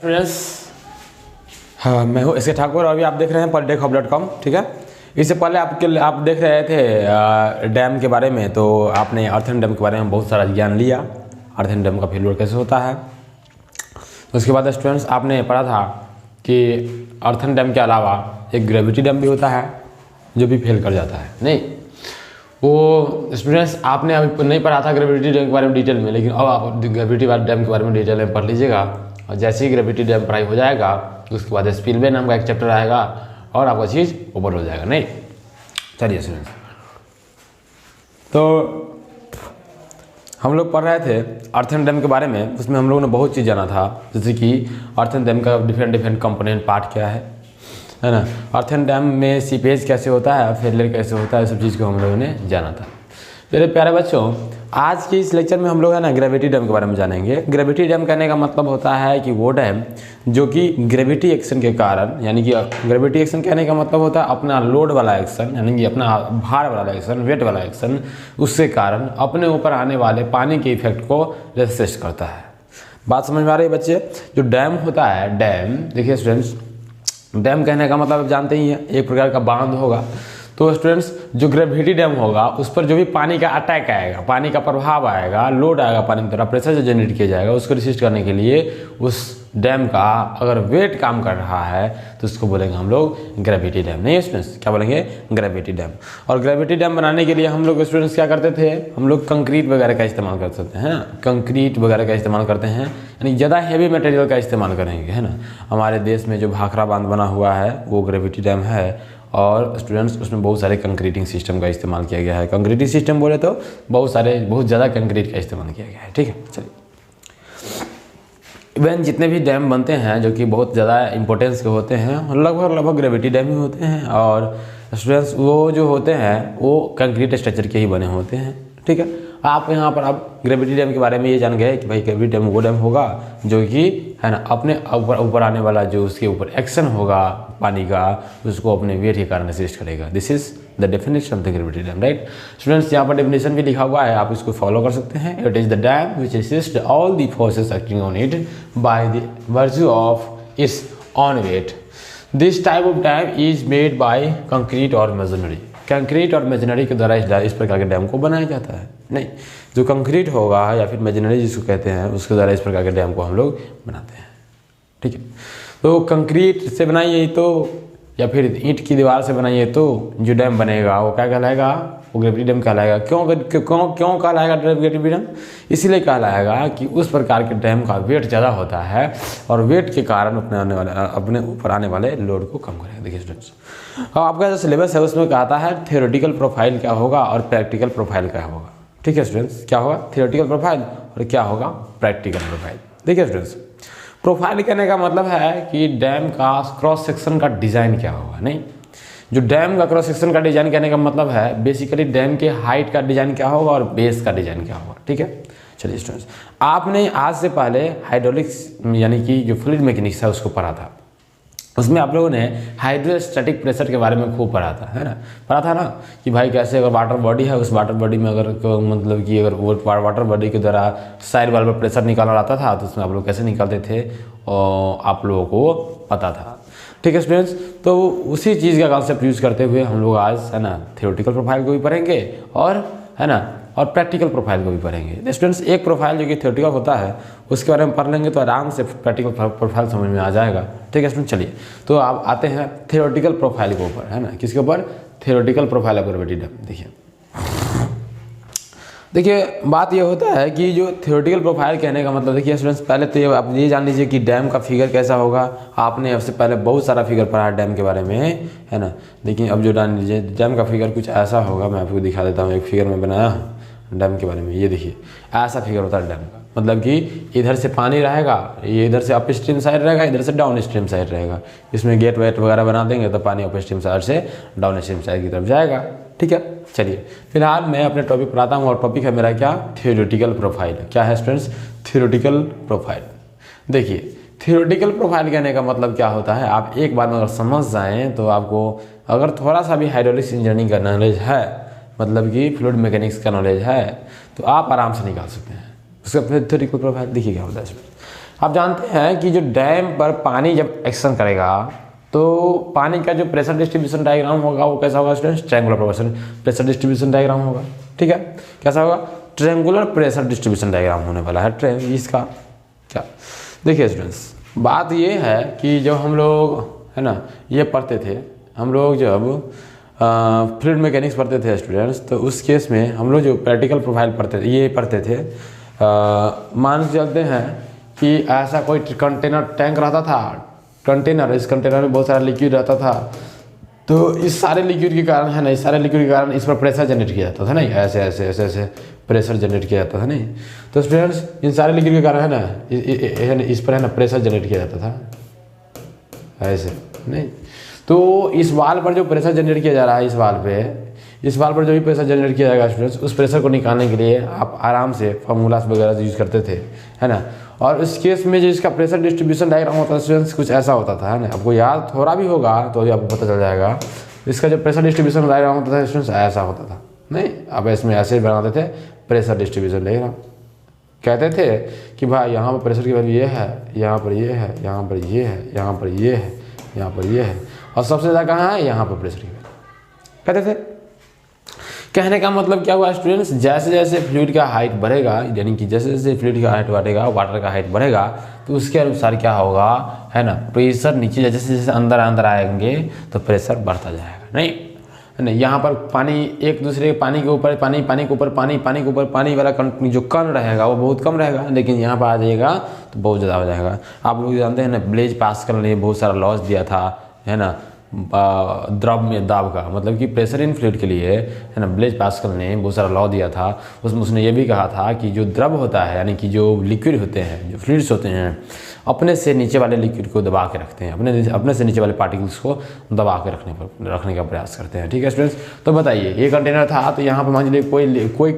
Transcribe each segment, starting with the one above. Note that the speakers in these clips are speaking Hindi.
फ्रेंड्स, हाँ मैं हूँ एस के ठाकुर और अभी आप देख रहे हैं polytechhub.com। ठीक है, इससे पहले आप देख रहे थे डैम के बारे में, तो आपने अर्थन डैम के बारे में बहुत सारा ज्ञान लिया। अर्थन डैम का फेलियर कैसे होता है। उसके बाद स्टूडेंट्स आपने पढ़ा था कि अर्थन डैम के अलावा एक ग्रेविटी डैम भी होता है जो भी फेल कर जाता है। नहीं, वो स्टूडेंट्स आपने अभी नहीं पढ़ा था ग्रेविटी डैम के बारे में डिटेल में, लेकिन अब आप ग्रेविटी डैम के बारे में डिटेल में पढ़ लीजिएगा। और जैसे ही ग्रेविटी डैम पढ़ाई हो जाएगा उसके बाद स्पिलवे नाम का एक चैप्टर आएगा और आपका चीज़ ऊपर हो जाएगा। नहीं, चलिए स्टूडेंट्स, तो हम लोग पढ़ रहे थे अर्थन डैम के बारे में। उसमें हम लोगों ने बहुत चीज़ जाना था, जैसे कि अर्थन डैम का डिफरेंट कंपोनेंट पार्ट क्या है ना। अर्थन डैम में सीपेज कैसे होता है, फेलियर कैसे होता है, सब चीज़ को हम लोगों ने जाना था। मेरे प्यारे बच्चों, आज के इस लेक्चर में हम लोग है ना ग्रेविटी डैम के बारे में जानेंगे। ग्रेविटी डैम कहने का मतलब होता है कि वो डैम जो कि ग्रेविटी एक्शन के कारण, यानी कि ग्रेविटी एक्शन कहने का मतलब होता है अपना लोड वाला एक्शन, यानी कि अपना भार वाला एक्शन, वेट वाला एक्शन, उसके कारण अपने ऊपर आने वाले पानी के इफेक्ट को रेसिस्ट करता है। बात समझ में आ रही है बच्चे। जो डैम होता है, डैम देखिए स्टूडेंट्स, डैम कहने का मतलब आप जानते ही हैं, एक प्रकार का बांध होगा। तो स्टूडेंट्स, जो ग्रेविटी डैम होगा उस पर जो भी पानी का अटैक आएगा, पानी का प्रभाव आएगा, लोड आएगा, पानी की तरह प्रेशर जो जनरेट किया जाएगा, उसको रेसिस्ट करने के लिए उस डैम का अगर वेट काम कर रहा है तो उसको बोलेंगे हम लोग ग्रेविटी डैम। नहीं स्टूडेंट्स, क्या बोलेंगे? Gravity dam. और ग्रेविटी डैम बनाने के लिए हम लोग स्टूडेंट्स क्या करते थे, हम लोग कंक्रीट वगैरह का इस्तेमाल कर सकते हैं, कंक्रीट वगैरह का इस्तेमाल करते हैं, यानी ज़्यादा हैवी मटेरियल का इस्तेमाल करेंगे, है ना। हमारे देश में जो भाखड़ा बांध बना हुआ है वो ग्रेविटी डैम है। और स्टूडेंट्स उसमें बहुत सारे कंक्रीटिंग सिस्टम का इस्तेमाल किया गया है। कंक्रीटिंग सिस्टम बोले तो बहुत ज़्यादा कंक्रीट का इस्तेमाल किया गया है। ठीक है, चलिए। इवन जितने भी डैम बनते हैं जो कि बहुत ज़्यादा इंपॉर्टेंस के होते हैं, लगभग ग्रेविटी डैम ही होते हैं। और स्टूडेंट्स वो जो होते हैं वो कंक्रीट स्ट्रक्चर के ही बने होते हैं। ठीक है, आप यहाँ पर आप ग्रेविटी डैम के बारे में ये जान गए कि भाई ग्रेविटी डैम वो डैम होगा जो कि है ना अपने ऊपर आने वाला जो उसके ऊपर एक्शन होगा पानी का, उसको अपने वेट के कारण रेसिस्ट करेगा। This is the definition of the gravity dam, right students. यहाँ पर डेफिनेशन भी लिखा हुआ है, आप इसको फॉलो कर सकते हैं। It is the dam which resist all the forces acting on it by the virtue of its own weight. This type of dam is made by concrete और मशीनरी। कंक्रीट और मशीनरी के द्वारा इस प्रकार के डैम को बनाया जाता है। नहीं, जो कंक्रीट होगा या फिर मशीनरी जिसको कहते हैं उसके द्वारा इस प्रकार के डैम को हम लोग बनाते हैं। ठीक है, तो कंक्रीट से बनाइए तो या फिर ईंट की दीवार से बनाइए तो जो डैम बनेगा वो क्या कहलाएगा? वो ग्रेविटी डैम कहलाएगा। क्यों कहलाएगा ग्रेविटी डैम? इसीलिए कहलाएगा कि उस प्रकार के डैम का वेट ज़्यादा होता है और वेट के कारण अपने ऊपर आने वाले लोड को कम करेगा। देखिए स्टूडेंट्स, आपका जो सिलेबस है उसमें कहता है थियोरेटिकल प्रोफाइल क्या होगा और प्रैक्टिकल प्रोफाइल क्या होगा। ठीक है स्टूडेंट्स, क्या होगा? थियोरेटिकल प्रोफाइल और क्या होगा? Practical profile. देखिए स्टूडेंट्स, प्रोफाइल कहने का मतलब है कि डैम का क्रॉस सेक्शन का डिज़ाइन क्या होगा। नहीं, जो डैम का क्रॉस सेक्शन का डिज़ाइन कहने का मतलब है बेसिकली डैम के हाइट का डिज़ाइन क्या होगा और बेस का डिज़ाइन क्या होगा। ठीक है, चलिए स्टूडेंट्स, आपने आज से पहले हाइड्रोलिक्स यानी कि जो फ्लूइड मैकेनिक्स है उसको पढ़ा था। उसमें आप लोगों ने हाइड्रोस्टैटिक प्रेशर के बारे में खूब पढ़ा था, है ना। पढ़ा था ना कि भाई कैसे अगर वाटर बॉडी है, उस वाटर बॉडी में अगर मतलब कि अगर वो वाटर बॉडी के द्वारा साइड वाल पर प्रेशर निकाला जाता था तो उसमें आप लोग कैसे निकालते थे और आप लोगों को पता था। ठीक है स्टूडेंट्स, तो उसी चीज़ का कॉन्सेप्ट यूज़ करते हुए हम लोग आज है ना थियोरेटिकल प्रोफाइल को भी पढ़ेंगे और है ना और प्रैक्टिकल प्रोफाइल को भी पढ़ेंगे। स्टूडेंट्स, एक प्रोफाइल जो कि थियोरेटिकल होता है उसके बारे में पढ़ लेंगे तो आराम से प्रैक्टिकल प्रोफाइल समझ में आ जाएगा। ठीक है स्टूडेंट, चलिए तो आप आते हैं थियोरेटिकल प्रोफाइल के ऊपर, है ना। किसके ऊपर? Theoretical profile of gravity dam. देखिए बात ये होता है कि जो थियोरेटिकल प्रोफाइल कहने का मतलब, देखिए स्टूडेंट्स, पहले तो आप ये जान लीजिए कि डैम का फिगर कैसा होगा। आपने अब से पहले बहुत सारा फिगर पढ़ा है डैम के बारे में, है ना। लेकिन अब जो जान लीजिए डैम का फिगर कुछ ऐसा होगा, मैं आपको दिखा देता हूँ। एक फिगर में बनाया हूँ डैम के बारे में, ये देखिए ऐसा फिगर होता है डैम का। मतलब कि इधर से पानी रहेगा, ये इधर से अप स्ट्रीम साइड रहेगा, इधर से डाउन स्ट्रीम साइड रहेगा। इसमें गेट वेट वगैरह बना देंगे तो पानी अप स्ट्रीम साइड से डाउन स्ट्रीम साइड की तरफ जाएगा। ठीक है, चलिए फिलहाल मैं अपने टॉपिक पढ़ाता हूँ और टॉपिक है मेरा क्या? Theoretical profile. क्या है स्टूडेंट्स? Theoretical profile. देखिए थियोरेटिकल प्रोफाइल कहने का मतलब क्या होता है, आप एक बार में अगर समझ जाएँ तो आपको अगर थोड़ा सा भी हाइड्रोलिक्स इंजीनियरिंग का नॉलेज है, मतलब कि फ्लूइड मैकेनिक्स का नॉलेज है, तो आप आराम से निकाल सकते हैं उसका थियोरेटिकल प्रोफाइल। देखिए क्या होता है, आप जानते हैं कि जो डैम पर पानी जब एक्शन करेगा तो पानी का जो प्रेशर डिस्ट्रीब्यूशन डायग्राम होगा वो कैसा होगा students, triangular pressure distribution diagram होगा। ठीक है, कैसा होगा, ट्रायंगुलर प्रेशर डिस्ट्रीब्यूशन डायग्राम होने वाला है इसका। क्या देखिए स्टूडेंट्स, बात ये है कि जब हम लोग है ना ये पढ़ते थे, हम लोग जब फ्लूइड मैकेनिक्स पढ़ते थे स्टूडेंट्स, तो उस केस में हम लोग जो प्रैक्टिकल प्रोफाइल पढ़ते थे, मान चलते हैं कि ऐसा कोई कंटेनर टैंक रहता था, कंटेनर, इस कंटेनर में बहुत सारा लिक्विड रहता था, तो इस सारे लिक्विड के कारण है ना, इस सारे लिक्विड के कारण इस पर प्रेशर जनरेट किया जाता था नहीं, ऐसे ऐसे ऐसे ऐसे प्रेशर जनरेट किया जाता था नहीं। तो स्टूडेंट्स इन सारे लिक्विड के कारण है ना इस पर है ना प्रेशर जनरेट किया जाता था ऐसे नहीं। तो इस वाल पर जो प्रेशर जनरेट किया जा रहा है, इस वाल पर जो भी प्रेशर जनरेट किया जाएगा स्टूडेंट्स, उस प्रेशर को निकालने के लिए आप आराम से फार्मूलास वगैरह यूज़ करते थे, है ना। और इस केस में जो इसका प्रेशर डिस्ट्रीब्यूशन डायग्राम होता है स्टूडेंट्स, कुछ ऐसा होता था, है ना। आपको याद थोड़ा भी होगा तो भी आपको पता चल जाएगा। इसका जो प्रेशर डिस्ट्रीब्यूशन डायग्राम होता था स्टूडेंट्स, ऐसा होता था नहीं। अब इसमें ऐसे बनाते थे प्रेशर डिस्ट्रीब्यूशन डायग्राम, कहते थे कि भाई यहाँ पर प्रेशर की वैल्यू ये है, यहाँ पर ये है, यहाँ पर ये है, यहाँ पर ये है, यहाँ पर ये है, और सबसे ज़्यादा कहाँ है, यहाँ पर प्रेशर की वैल्यू कहते थे। कहने का मतलब क्या हुआ स्टूडेंट्स, जैसे जैसे फ्लूइड का हाइट बढ़ेगा, यानी कि जैसे जैसे फ्लूइड का हाइट बढ़ेगा, वाटर का हाइट बढ़ेगा, तो उसके अनुसार क्या होगा, है ना, प्रेशर नीचे जैसे जैसे अंदर आएंगे तो प्रेशर बढ़ता जाएगा नहीं, है ना। यहाँ पर पानी एक दूसरे पानी के ऊपर पानी के ऊपर पानी वाला जो कण रहेगा वो बहुत कम रहेगा, लेकिन यहाँ पर आ जाएगा तो बहुत ज़्यादा हो जाएगा। आप लोग जानते हैं ना, ब्लेज पास्कल ने बहुत सारा लॉस दिया था, है ना, द्रव में दाब का, मतलब कि प्रेशर इन फ्लूइड के लिए, है ना। ब्लेज पास्कल ने बहुत सारा लॉ दिया था, उसमें उसने ये भी कहा था कि जो द्रव होता है, यानी कि जो लिक्विड होते हैं, जो फ्लूइड्स होते हैं, अपने से नीचे वाले लिक्विड को दबा के रखते हैं, अपने से नीचे वाले पार्टिकल्स को दबा के रखने का प्रयास करते हैं। ठीक है स्टूडेंट्स, तो बताइए ये कंटेनर था, तो यहाँ पर मान लीजिए कोई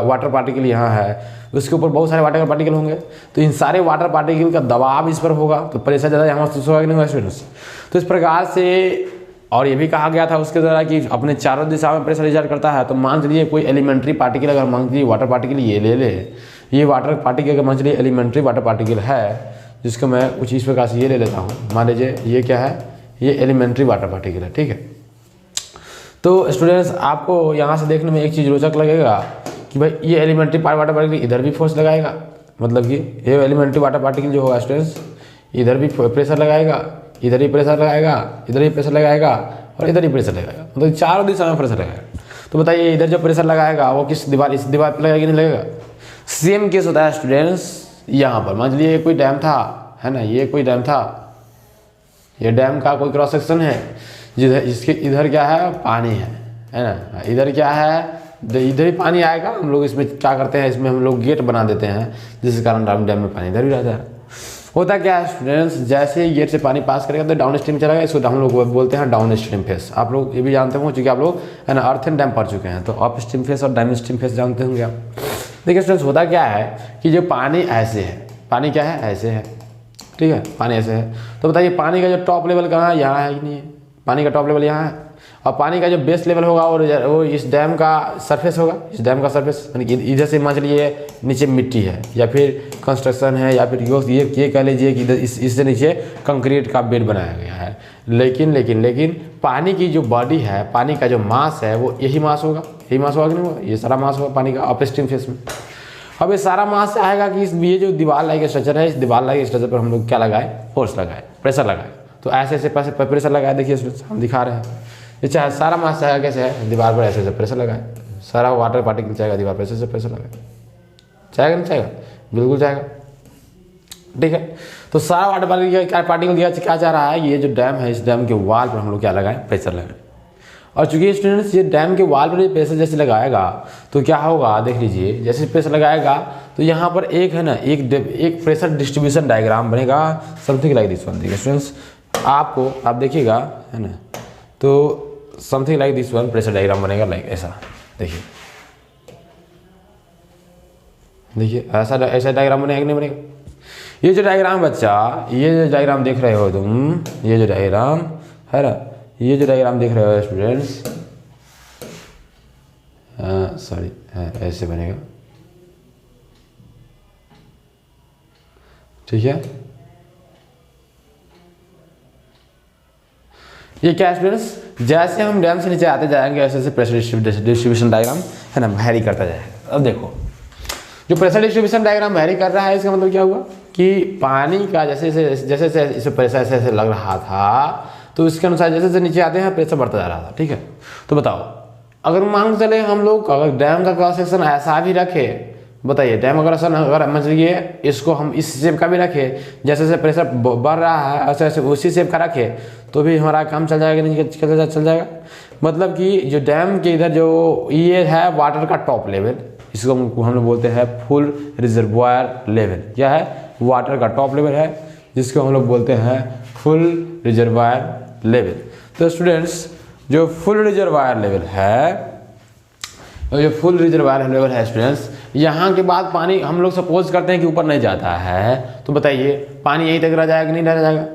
वाटर पार्टिकल यहाँ है, उसके ऊपर बहुत सारे वाटर पार्टिकल होंगे, तो इन सारे वाटर पार्टिकल का दबाव इस पर होगा, तो प्रेशर ज़्यादा यहाँ महसूस होगा कि नहीं होगा स्टूडेंट्स। तो इस प्रकार से, और ये भी कहा गया था उसके द्वारा कि अपने चारों दिशा में प्रेशर एग्जर्ट करता है। तो मान लीजिए कोई एलिमेंट्री पार्टिकल, अगर मान लीजिए वाटर पार्टिकल ये ले ले, ये वाटर पार्टिकल अगर मान लीजिए एलिमेंट्री वाटर पार्टिकल है, जिसको मैं कुछ इस प्रकार से ये ले लेता हूँ, मान लीजिए ये क्या है, ये एलिमेंट्री वाटर पार्टिकल है। ठीक है, तो स्टूडेंट्स आपको यहाँ से देखने में एक चीज़ रोचक लगेगा कि भाई ये एलिमेंट्री वाटर पार्टिकल इधर भी फोर्स लगाएगा, मतलब कि ये एलिमेंट्री वाटर पार्टिकल जो होगा स्टूडेंट्स, इधर भी प्रेशर लगाएगा, इधर ही प्रेशर लगाएगा, इधर ही प्रेशर लगाएगा, और इधर ही प्रेशर लगाएगा, मतलब चारों दिशा में प्रेशर लगाएगा। तो बताइए इधर जो प्रेशर लगाएगा वो किस दीवार, इस दीवार पर लगेगा कि नहीं लगेगा। सेम केस होता है स्टूडेंट्स यहाँ पर, मान लीजिए कोई डैम था, है ना, ये कोई डैम था, ये डैम का कोई क्रॉस सेक्शन है, जिधर इसके इधर क्या है, पानी है ना, इधर क्या है, इधर ही पानी आएगा। हम लोग इसमें क्या करते हैं, इसमें हम लोग गेट बना देते हैं, जिसके कारण डैम में पानी इधर भी रहता है। होता क्या है स्टूडेंट्स, जैसे ही गेट से पानी पास करेगा तो डाउन स्ट्रीम चलेगा, इसको हम लोग बोलते हैं डाउन स्ट्रीम फेस। आप लोग ये भी जानते होंगे, क्योंकि आप लोग है ना अर्थन डैम पढ़ चुके हैं, तो अप स्ट्रीम फेस और डाउन स्ट्रीम फेस जानते होंगे आप। देखिए स्टूडेंट्स, होता क्या है कि जो पानी ऐसे है, पानी क्या है, ऐसे है, ठीक है, पानी ऐसे है। तो बताइए पानी का जो टॉप लेवल कहाँ है, यहाँ है कि नहीं है, पानी का टॉप लेवल यहाँ है, और पानी का जो बेस लेवल होगा और वो इस डैम का सरफेस होगा, इस डैम का सरफेस, यानी कि इधर से मान लीजिए नीचे मिट्टी है, या फिर कंस्ट्रक्शन है, या फिर ये कह लीजिए कि इधर इससे नीचे कंक्रीट का बेड बनाया गया है। लेकिन पानी की जो बॉडी है, पानी का जो मास है, वो यही मास होगा कि नहीं होगा, ये सारा मास होगा पानी का अपस्ट्रीम फेस में। अब ये सारा मास आएगा कि ये जो दीवार लाइक स्ट्रक्चर है, इस दीवार लाइक स्ट्रक्चर पर हम लोग क्या लगाए, फोर्स लगाए, प्रेशर लगाए। तो ऐसे ऐसे प्रेशर लगाए, देखिए हम दिखा रहे हैं, ये चाहे सारा मास चाहेगा कैसे है, दीवार पर ऐसे ऐसे प्रेशर लगाए, सारा वाटर पार्टिकल चाहेगा दीवार पर ऐसे ऐसे प्रेशर लगाए, चाहेगा नहीं चाहेगा, बिल्कुल चाहेगा। ठीक है, तो सारा वाटर पार्टिकल क्या चाह रहा है, ये जो डैम है, इस डैम के वाल पर हम लोग क्या लगाएं, प्रेशर लगाएं। और चूंकि स्टूडेंट्स ये डैम के वाल पर प्रेशर जैसे लगाएगा तो क्या होगा, देख लीजिए, जैसे प्रेशर लगाएगा तो यहाँ पर एक है ना, एक प्रेशर डिस्ट्रीब्यूशन डायग्राम बनेगा, समथिंग लाइक दिस वन। देखिए स्टूडेंट्स, आप देखिएगा, है ना, तो something like this one pressure diagram बनेगा, लाइक ऐसा। देखिए ऐसा डायग्राम बनेगा कि नहीं बनेगा। ये जो डायग्राम बच्चा, ये जो डायग्राम देख रहे हो तुम, ये जो डायग्राम है ना, ये जो डायग्राम देख रहे हो स्टूडेंट्स, ऐसे बनेगा, ठीक है। ये क्या है स्टूडेंट्स, जैसे हम डैम से नीचे आते जाएंगे ऐसे ऐसे प्रेशर डिस्ट्रीब्यूशन डायग्राम है ना वैरी करता जाएगा। अब देखो जो प्रेशर डिस्ट्रीब्यूशन डायग्राम वैरी कर रहा है इसका मतलब क्या हुआ कि पानी का जैसे जैसे इस प्रेशर ऐसे ऐसे लग रहा था तो इसके अनुसार जैसे जैसे नीचे आते हैं प्रेशर बढ़ता जा रहा था। ठीक है, तो बताओ अगर मान के चले हम लोग अगर डैम का क्रॉस सेक्शन ऐसा भी रखे, बताइए डैम अगर समझिए इसको हम इस शेप का भी रखे, जैसे जैसे प्रेशर बढ़ रहा है ऐसे ऐसे उसी शेप का रखे तो भी हमारा काम चल जाएगा नहीं चल जाएगा। मतलब कि जो डैम के इधर जो ये है वाटर का टॉप लेवल, इसको हम लोग बोलते हैं फुल रिजर्वायर लेवल। क्या है, वाटर का टॉप लेवल है जिसको हम लोग बोलते हैं फुल रिजर्वायर लेवल। तो स्टूडेंट्स जो फुल रिजर्वायर लेवल है, जो फुल रिजर्वायर लेवल है स्टूडेंट्स, यहाँ के बाद पानी हम लोग सपोज करते हैं कि ऊपर नहीं जाता है, तो बताइए पानी यहीं तक रह जाएगा नहीं रह जाएगा।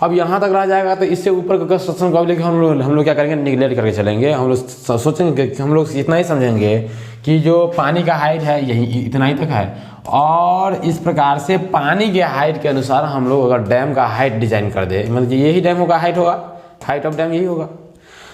अब यहाँ तक रह जाएगा तो इससे ऊपर का कंस्ट्रक्शन को लेकर हम लोग क्या करेंगे, निगलेक्ट करके चलेंगे। हम लोग सोचेंगे कि हम लोग इतना ही समझेंगे कि जो पानी का हाइट है यही इतना ही तक है, और इस प्रकार से पानी के हाइट के अनुसार हम लोग अगर डैम का हाइट डिजाइन कर दे, मतलब यही डैम का हाइट होगा, हाइट ऑफ डैम यही होगा।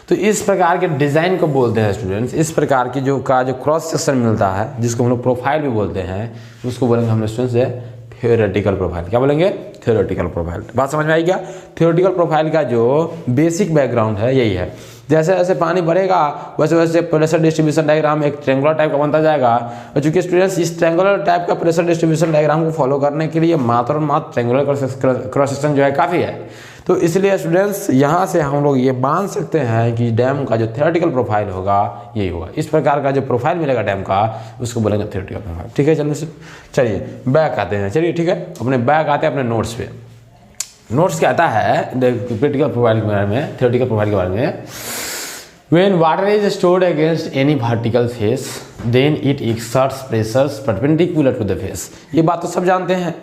तो इस प्रकार के डिज़ाइन को बोलते हैं स्टूडेंट्स, इस प्रकार की जो क्रॉस सेक्शन मिलता है जिसको हम लोग प्रोफाइल भी बोलते हैं, उसको बोलेंगे हम स्टूडेंट्स से थ्योरेटिकल प्रोफाइल। क्या बोलेंगे, थ्योरेटिकल प्रोफाइल। बात समझ में आई क्या? थ्योरेटिकल प्रोफाइल का जो बेसिक बैकग्राउंड है यही है। जैसे जैसे पानी बढ़ेगा वैसे वैसे प्रेशर डिस्ट्रीब्यूशन डायग्राम एक ट्रेंगुलर टाइप का बनता जाएगा। और चूंकि स्टूडेंट्स इस ट्रेंगुलर टाइप का प्रेशर डिस्ट्रीब्यूशन डायग्राम को फॉलो करने के लिए मात्र और मात्र ट्रेंगुलर क्रॉस सेक्शन जो है काफ़ी है, तो इसलिए स्टूडेंट्स यहाँ से हम लोग ये मान सकते हैं कि डैम का जो थ्योरेटिकल प्रोफाइल होगा यही होगा। इस प्रकार का जो प्रोफाइल मिलेगा डैम का उसको बोलेंगे थ्योरेटिकल प्रोफाइल। ठीक है, चलिए बैक आते हैं। चलिए ठीक है, अपने बैक आते हैं अपने नोट्स पे। नोट्स क्या आता है थ्योरेटिकल प्रोफाइल के बारे में, थ्योरेटिकल प्रोफाइल के बारे में। When water is stored against any vertical face, then it exerts pressures perpendicular to the face। ये बात तो सब जानते हैं,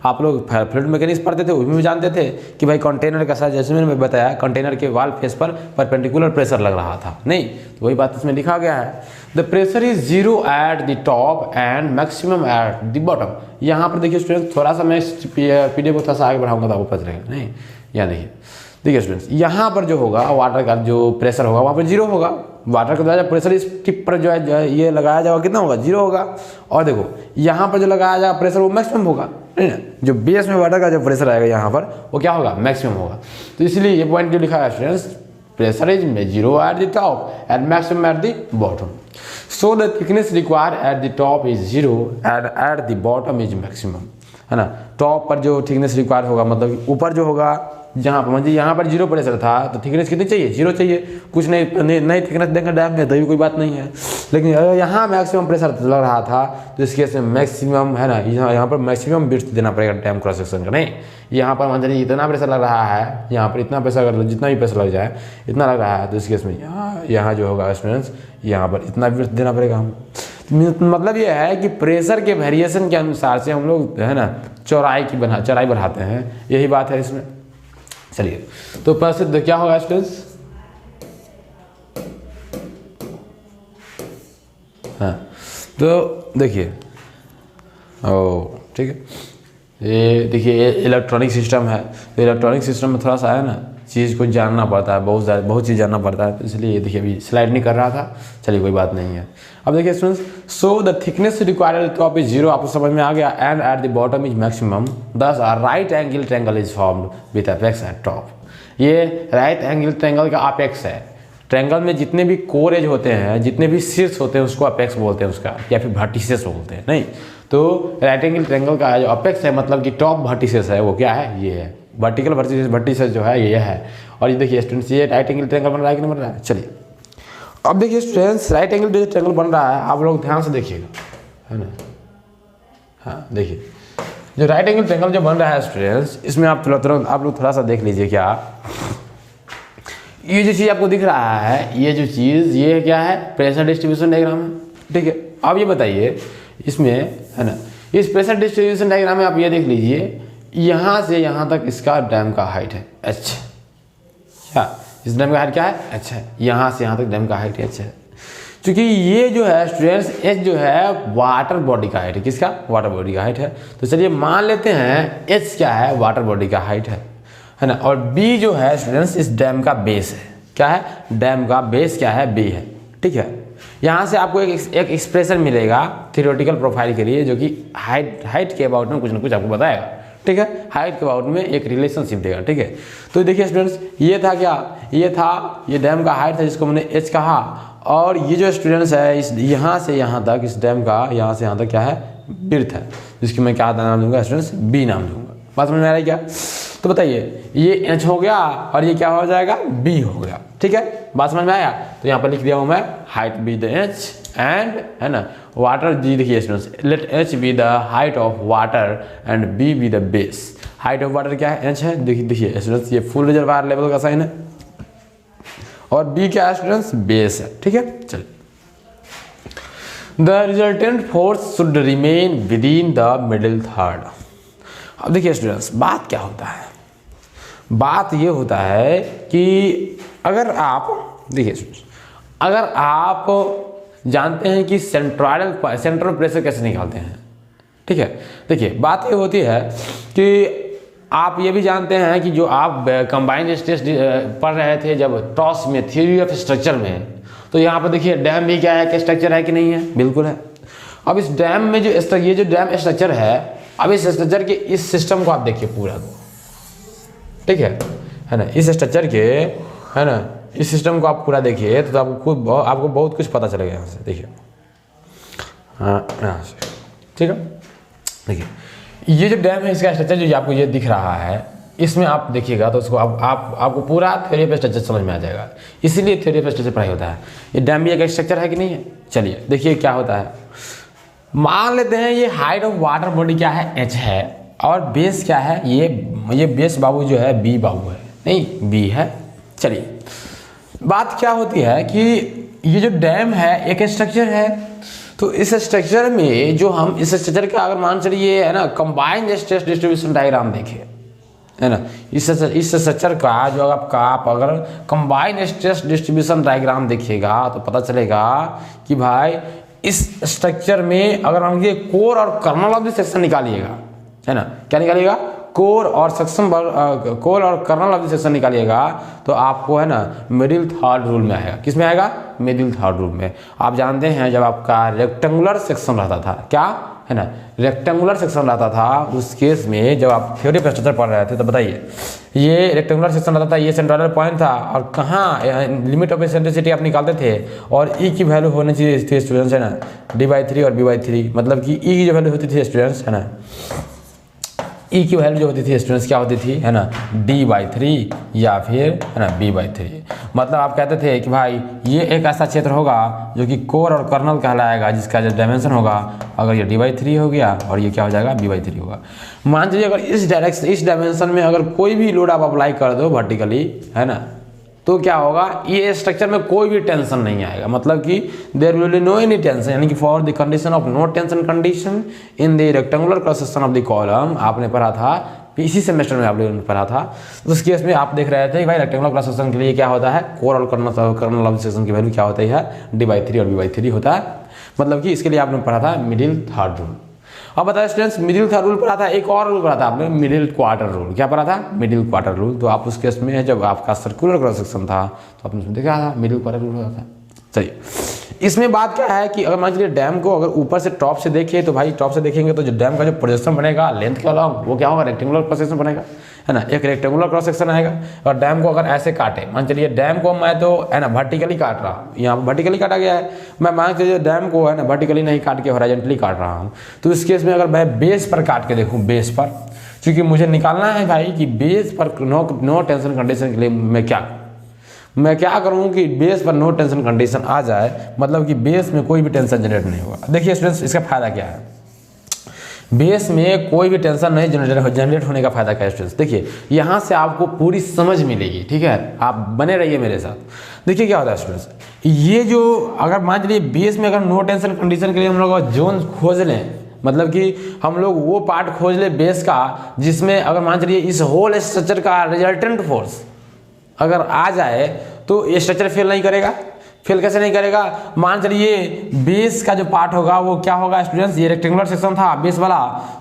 आप लोग फ्लूइड मैकेनिक्स पढ़ते थे उसमें भी जानते थे कि भाई कंटेनर का साइज, जैसे मैंने बताया कंटेनर के वाल फेस पर परपेंडिकुलर प्रेशर लग रहा था, नहीं तो वही बात इसमें लिखा गया है। The pressure is zero eight the top and maximum eight the bottom. यहाँ पर देखिए स्टूडेंट, थोड़ा सा मैं पीडीएफ को थोड़ा सा आगे बढ़ाऊंगा तो आपको पता चलेगा। नहीं यहाँ देखिए स्टूडेंट्स, यहाँ पर जो होगा वाटर का जो प्रेशर होगा वहाँ पर जीरो होगा। वाटर का द्वारा प्रेशर इस टिप पर जो है ये लगाया जाएगा कितना होगा, जीरो होगा। और देखो यहाँ पर जो लगाया जाएगा प्रेशर वो मैक्सिमम होगा, नहीं ना, जो बेस में वाटर का जो प्रेशर आएगा यहाँ पर वो क्या होगा, मैक्सिमम होगा। तो इसलिए ये पॉइंट जो लिखा है students, pressure is zero eight the top and maximum eight the bottom. So the thickness required at the top is zero and at the bottom is maximum, है ना। टॉप पर जो थिकनेस रिक्वायर होगा, मतलब ऊपर जो होगा जहाँ पर, मतलब यहाँ पर जीरो प्रेशर था तो थिकनेस कितनी चाहिए, जीरो चाहिए। कुछ नहीं थिकनेस देंगे डैम में तो भी कोई बात नहीं है, लेकिन अगर यहाँ मैक्सिमम प्रेशर लग रहा था तो इस केस में मैक्सिमम, है ना, यहाँ पर मैक्सिमम विड्थ देना पड़ेगा डैम क्रॉस सेक्शन का। नहीं यहाँ पर मान लीजिए इतना प्रेशर लग रहा है, यहाँ पर इतना प्रेशर अगर जितना भी प्रेशर लग जाए इतना लग रहा है, तो इस केस में यहाँ जो होगा स्टूडेंट्स यहाँ पर इतना विड्थ देना पड़ेगा हम। मतलब ये है कि प्रेशर के वेरिएशन के अनुसार से हम लोग, है ना, चौड़ाई बढ़ाते हैं, यही बात है इसमें। चलिए तो प्रसिद्ध क्या होगा स्टूडेंट्स, हाँ तो देखिए ठीक है, ये देखिए ये इलेक्ट्रॉनिक सिस्टम है। तो इलेक्ट्रॉनिक सिस्टम में थोड़ा सा है ना चीज़ को जानना पड़ता है, बहुत चीज़ जानना पड़ता है, तो इसलिए ये देखिए अभी स्लाइड नहीं कर रहा था। चलिए कोई बात नहीं है। अब देखिए students, so the thickness required at the top is zero, आपको समझ में आ गया, and at the bottom is maximum, thus a right angle triangle is formed with apex at top. ये राइट एंगल ट्रायंगल का अपेक्स है। ट्रायंगल में जितने भी कोर एज होते हैं, जितने भी शीर्ष होते हैं उसको अपेक्स बोलते हैं उसका, या फिर वर्टिसेस बोलते हैं। नहीं तो राइट एंगल ट्रायंगल का जो अपेक्स है, मतलब कि टॉप वर्टिसेस है, वो क्या है, ये है वर्टिकल वर्टिसेस जो है ये है। और ये देखिए स्टूडेंट्स, ये राइट एंगल ट्रायंगल बन रहा है कि नहीं बन रहा है। चलिए अब देखिए स्टूडेंट्स, राइट एंगल ट्रायंगल बन रहा है, आप लोग ध्यान से देखिएगा, है ना। हाँ देखिए जो राइट एंगल ट्रायंगल जो बन रहा है स्टूडेंट्स, इसमें आप तुरंत आप लोग थोड़ा सा देख लीजिए। क्या ये जो चीज़ आपको दिख रहा है, ये जो चीज़ ये क्या है, प्रेशर डिस्ट्रीब्यूशन डायग्राम है। ठीक है, अब ये बताइए इसमें, है ना, इस प्रेशर डिस्ट्रीब्यूशन डायग्राम में आप ये देख लीजिए, यहाँ से यहाँ तक इसका डैम का हाइट है। अच्छा, इस डैम का हाइट क्या है, अच्छा, यहाँ से यहाँ तक डैम का हाइट है। अच्छा, क्योंकि ये जो है स्टूडेंट्स एच जो है वाटर बॉडी का हाइट है। किसका? वाटर बॉडी का हाइट है। तो चलिए मान लेते हैं एच क्या है? वाटर बॉडी का हाइट है ना। और बी जो है स्टूडेंट्स इस डैम का बेस है। क्या है? डैम का बेस क्या है? बी है। ठीक है, यहाँ से आपको एक एक्सप्रेशन मिलेगा थियोरेटिकल प्रोफाइल के लिए, जो कि हाइट के अबाउट में कुछ ना कुछ आपको बताएगा। ठीक है, हाइट के अबाउट में एक रिलेशनशिप देगा। ठीक है, तो देखिए स्टूडेंट्स ये था क्या? ये डैम का हाइट था जिसको मैंने एच कहा, और ये जो स्टूडेंट्स है इस यहाँ से यहाँ तक, इस डैम का यहाँ से यहाँ तक क्या है? विड्थ है, जिसकी मैं क्या नाम दूंगा स्टूडेंट्स? बी नाम दूंगा। बात समझ में आ रही क्या? तो बताइए ये एच हो गया और ये क्या हो जाएगा? बी हो गया। ठीक है, बात समझ में आया? तो यहाँ पर लिख दिया हूँ मैं height be the H and, है ना, वाटर जी। देखिए students, let H be the height of water and B be the base. Height of water क्या है? एच है। देखिए स्टूडेंट्स ये फुल रिजर्वायर लेवल का साइन है, और बी क्या है स्टूडेंट्स? बेस है। ठीक है, चलिए the resultant force should remain with in the middle third. अब देखिए स्टूडेंट्स बात क्या होता है? बात ये होता है कि अगर आप देखिए स्टूडेंट्स, अगर आप जानते हैं कि सेंट्रल प्रेशर कैसे निकालते हैं। ठीक है, देखिए बात ये होती है कि आप ये भी जानते हैं कि जो आप कंबाइंड स्ट्रेस पढ़ रहे थे जब टॉस में, थ्योरी ऑफ स्ट्रक्चर में, तो यहाँ पर देखिए डैम भी क्या है? कि स्ट्रक्चर है कि नहीं है? बिल्कुल है। अब इस डैम में ये जो डैम स्ट्रक्चर है, अब इस स्ट्रक्चर के इस सिस्टम को आप देखिए पूरा को। ठीक है ना, इस स्ट्रक्चर के, है ना, इस सिस्टम को आप पूरा देखिए तो आपको बहुत कुछ पता चलेगा यहाँ से। देखिए हाँ, यहाँ से। ठीक है, देखिए ये जो डैम है इसका स्ट्रक्चर जो आपको ये दिख रहा है, इसमें आप देखिएगा तो उसको आपको पूरा थ्योरी ऑफ स्ट्रक्चर समझ में आ जाएगा। इसीलिए थ्योरी ऑफ स्ट्रक्चर पढ़ाई होता है। ये डैम भी एक स्ट्रक्चर है कि नहीं है? चलिए देखिए क्या होता है। मान लेते हैं ये हाइट ऑफ वाटर बॉडी क्या है? एच है, और बेस क्या है? ये बेस बाबू जो है बी बाबू है, नहीं बी है। चलिए बात क्या होती है कि ये जो डैम है एक स्ट्रक्चर है, तो इस स्ट्रक्चर में जो हम इस स्ट्रक्चर का अगर मान चलिए, है ना, कंबाइंड स्ट्रेस डिस्ट्रीब्यूशन डायग्राम देखें, है ना, इस स्ट्रक्चर का जो आप अगर कंबाइंड स्ट्रेस डिस्ट्रीब्यूशन डायग्राम देखिएगा तो पता चलेगा कि भाई इस स्ट्रक्चर में अगर हम ये कोर और कर्नल ऑफ द सेक्शन निकालिएगा, है ना, क्या निकालिएगा? कोर और कर्नल ऑफ द सेक्शन निकालिएगा तो आपको, है ना, मिडिल थर्ड रूल में आएगा। किस में आएगा? मिडिल थर्ड रूल में। आप जानते हैं जब आपका रेक्टेंगुलर सेक्शन रहता था, क्या है ना, रेक्टेंगुलर सेक्शन रहता था, उस केस में जब आप थ्योरी ऑफ स्ट्रक्चर पढ़ रहे थे तो बताइए ये रेक्टेंगुलर सेक्शन रहता था, ये सेंट्रल पॉइंट था, और कहाँ लिमिट ऑफ एसेंट्रिसिटी आप निकालते थे, और ई की वैल्यू होनी चाहिए थी स्टूडेंट्स, है ना, d/3 और b/3, मतलब कि ई की जो वैल्यू होती थी स्टूडेंट्स, है ना, ई की वैल्यू जो होती थी स्टूडेंट्स क्या होती थी, है ना, d/3 या फिर, है ना, b/3। मतलब आप कहते थे कि भाई ये एक ऐसा क्षेत्र होगा जो कि कोर और कर्नल कहलाएगा, जिसका जो डायमेंशन होगा अगर ये d/3 हो गया और ये क्या हो जाएगा? b/3 होगा। मान लीजिए अगर इस डायमेंशन में अगर कोई भी लोड आप अप्लाई कर दो वर्टिकली, है ना, तो क्या होगा? ये स्ट्रक्चर में कोई भी टेंशन नहीं आएगा, मतलब कि there will be no any tension, यानी कि for the condition of no tension condition in the rectangular cross section of the column, आपने पढ़ा था इसी सेमेस्टर में, आप लोगों ने पढ़ा था। उस केस में आप देख रहे थे कि भाई रेक्टेंगुलर क्रॉस सेक्शन के लिए क्या होता है? कोर और कर्नल ऑफ द सेक्शन की वैल्यू क्या होती है? d/3 और b/3 होता है। मतलब कि इसके लिए आपने पढ़ा था मिडिल थर्ड रूल। अब बताए स्टूडेंट्स, मिडिल थर्ड रूल पढ़ा था, एक और रूल पढ़ा था आपने, मिडिल क्वार्टर रूल। क्या पढ़ा था? Middle quarter rule. तो आप उस केस में जब आपका सर्कुलर क्रॉस सेक्शन था तो आपने देखा था मिडिल क्वार्टर रूल होता था। चलिए इसमें बात क्या है कि अगर मान लीजिए डैम को अगर ऊपर से टॉप से देखें तो भाई टॉप से देखेंगे तो जो डैम का जो प्रोजेक्शन बनेगा लेंथ के अलॉन्ग, वो क्या होगा? रेक्टेंगुलर क्रॉस सेक्शन बनेगा, है ना, एक रेक्टेंगुलर क्रॉस सेक्शन आएगा। और डैम को अगर ऐसे काटे, मान चलिए डैम को मैं तो, है ना, वर्टिकली काट रहा हूँ, यहाँ वर्टिकली काटा गया है, मैं मान चलिए डैम को, है ना, वर्टिकली नहीं काट के हॉरिजॉन्टली काट रहा हूँ, तो इस केस में अगर मैं बेस पर काट के देखूँ, बेस पर, क्योंकि मुझे निकालना है भाई कि बेस पर नो टेंशन कंडीशन के लिए मैं क्या करूँ कि बेस पर नो टेंशन कंडीशन आ जाए, मतलब कि बेस में कोई भी टेंशन जनरेट नहीं होगा। देखिए स्टूडेंट्स इसका फायदा क्या है? बेस में कोई भी टेंशन नहीं जनरेट होने का फायदा क्या है स्टूडेंट्स? देखिए यहाँ से आपको पूरी समझ मिलेगी, ठीक है, आप बने रहिए मेरे साथ। देखिए क्या होता है स्टूडेंट्स, ये जो अगर मान लीजिए बेस में अगर नो टेंशन कंडीशन के लिए हम लोग जोन खोज लें, मतलब कि हम लोग वो पार्ट खोज ले बेस का जिसमें अगर मान चलिए इस होल स्ट्रक्चर का रिजल्टेंट फोर्स अगर आ जाए तो ये स्ट्रक्चर फेल नहीं करेगा। फिल कैसे नहीं करेगा? मान चलिए बेस का जो पार्ट होगा वो क्या होगा स्टूडेंट्स, ये रेक्टेंगुलर सेक्शन था बेस वाला,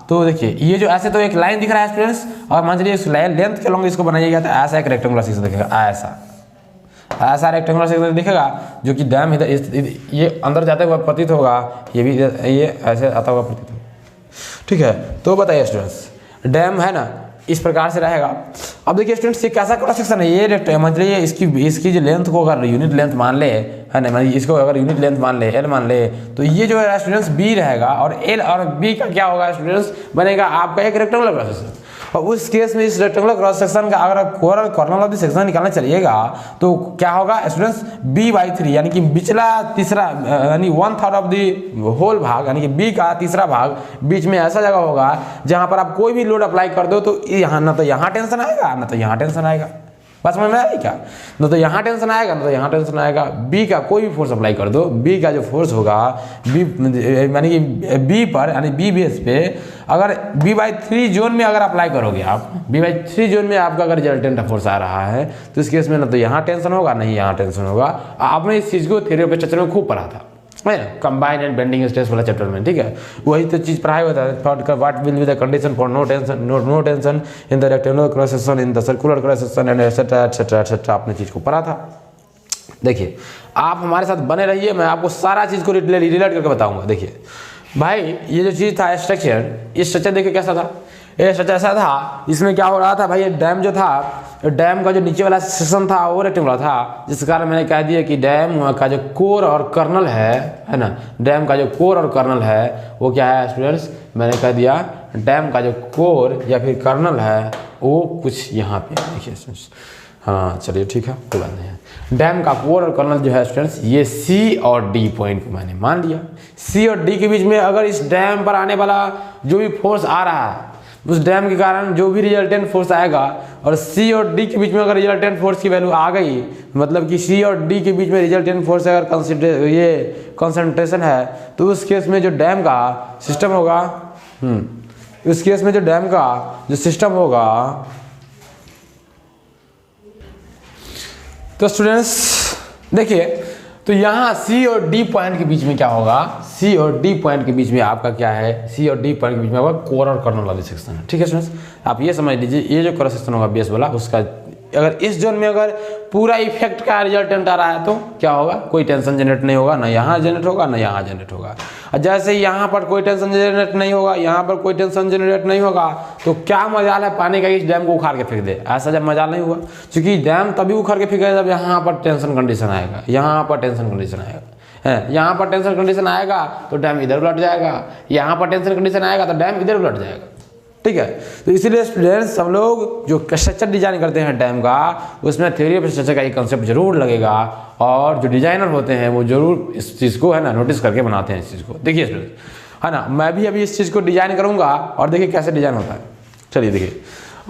तो देखिए ये जो ऐसे तो एक लाइन दिख रहा है स्टूडेंट्स, और मान चलिए इस लाइन लेंथ के लॉन्ग इसको बनाइएगा तो ऐसा एक रेक्टेंगुलर सेक्शन दिखेगा, ऐसा रेक्टेंगुलर सेक्शन दिखेगा, जो कि डैम इधर ये अंदर जाते हुए प्रतीत होगा, ये भी ये ऐसे आता हुआ प्रतीत होगा। ठीक है, तो बताइए स्टूडेंट्स, डैम है ना इस प्रकार से रहेगा। अब देखिए स्टूडेंट्स, ये कैसा क्रॉस सेक्शन है, ये मतलब ये इसकी जो लेंथ को अगर यूनिट लेंथ मान ले, है ना, मतलब इसको अगर यूनिट लेंथ मान ले, एल मान ले, तो ये जो है स्टूडेंट्स बी रहेगा, और एल और बी का क्या होगा स्टूडेंट्स, बनेगा आपका एक रेक्टेंगुलर क्रॉस सेक्शन। और उस केस में इस रेक्टेंगुलर क्रॉस सेक्शन का अगर कॉर्नर ऑफ द सेक्शन निकालना चलिएगा तो क्या होगा स्टूडेंट्स, b/3 यानी कि पिछला तीसरा यानी 1/3 ऑफ द होल भाग, यानी कि b का तीसरा भाग बीच में ऐसा जगह होगा जहां पर आप कोई भी लोड अप्लाई कर दो तो यहाँ ना तो यहाँ टेंशन आएगा ना तो यहाँ टेंशन आएगा। बस समझ में आएगी क्या? ना तो यहाँ टेंशन आएगा ना तो यहाँ टेंशन आएगा। बी का कोई भी फोर्स अप्लाई कर दो, बी का जो फोर्स होगा बी यानी कि बी पर यानी बी बेस पे अगर b/3 जोन में अगर अप्लाई करोगे आप, b/3 जोन में आपका अगर रिजल्टेंट फोर्स आ रहा है तो इस केस में ना तो यहाँ टेंशन होगा नहीं यहाँ टेंशन होगा। आपने इस चीज़ को थ्योरी ऑफ स्ट्रक्चर में खूब पढ़ा था, है ना, कंबाइंड एंड बेंडिंग स्ट्रेस वाला चैप्टर में। ठीक है, वही तो चीज़ पढ़ाई होता है। What will be the condition for no tension in the rectangular cross section, in the circular cross section and etcetera etcetera etcetera, आपने चीज़ को पढ़ा था। देखिए आप हमारे साथ बने रहिए, मैं आपको सारा चीज़ को रिलेट करके बताऊंगा। देखिए भाई, ये जो चीज़ था स्ट्रक्चर, ये स्ट्रक्चर देखिए कैसा था, ये स्ट्रक्चर ऐसा था, इसमें क्या हो रहा था भाई, ये डैम जो था, डैम का जो नीचे वाला सेक्शन था वो रेक्टेंगुलर था, जिस कारण मैंने कह दिया कि डैम का जो कोर और कर्नल है ना, डैम का जो कोर और कर्नल है वो क्या है स्टूडेंट्स, मैंने कह दिया डैम का जो कोर या फिर कर्नल है वो कुछ यहाँ पे देखिए स्टूडेंट्स। हाँ चलिए ठीक है, कोई बात नहीं है। डैम का कोर और कर्नल जो है स्टूडेंट्स, ये सी और डी पॉइंट को मैंने मान लिया। सी और डी के बीच में अगर इस डैम पर आने वाला जो भी फोर्स आ रहा है, उस डैम के कारण जो भी रिजल्टेंट फोर्स आएगा, और सी और डी के बीच में अगर रिजल्टेंट फोर्स की वैल्यू आ गई, मतलब कि सी और डी के बीच में रिजल्टेंट फोर्स अगर ये कंसंट्रेशन है, तो उस केस में जो डैम का सिस्टम होगा, उस केस में जो डैम का जो सिस्टम होगा, तो स्टूडेंट्स देखिए, तो यहाँ सी और डी पॉइंट के बीच में क्या होगा, सी और डी पॉइंट के बीच में आपका क्या है, सी और डी पॉइंट के बीच में होगा कोर और कर्नल वाली सेक्शन है। ठीक है स्टूडेंट्स, आप ये समझ लीजिए, ये जो क्रॉस सेक्शन होगा बेस वाला, उसका अगर इस जोन में अगर पूरा इफेक्ट का रिजल्टेंट आ रहा है तो क्या होगा, कोई टेंशन जनरेट नहीं होगा, ना यहाँ जनरेट होगा ना यहाँ जनरेट होगा। और जैसे यहाँ पर कोई टेंशन जनरेट नहीं होगा, यहाँ पर कोई टेंशन जनरेट नहीं होगा, तो क्या मजाल है पानी का इस डैम को उखाड़ के फेंक दे, ऐसा जब मजाल नहीं हुआ, क्योंकि डैम तभी उखाड़ के फेंकेगा जब यहाँ पर टेंशन कंडीशन आएगा, यहाँ पर टेंशन कंडीशन आएगा है, यहाँ पर टेंशन कंडीशन आएगा तो डैम इधर उलट जाएगा, यहाँ पर टेंशन कंडीशन आएगा तो डैम इधर उलट जाएगा। ठीक है, तो इसीलिए स्टूडेंट्स हम लोग जो स्ट्रक्चर डिजाइन करते हैं डैम का, उसमें थ्योरी ऑफ स्ट्रक्चर का एक कंसेप्ट जरूर लगेगा, और जो डिजाइनर होते हैं वो जरूर इस चीज़ को है ना नोटिस करके बनाते हैं इस चीज़ को। देखिए स्टूडेंट्स, है ना, मैं भी अभी इस चीज़ को डिजाइन करूँगा और देखिए कैसे डिजाइन होता है। चलिए देखिए,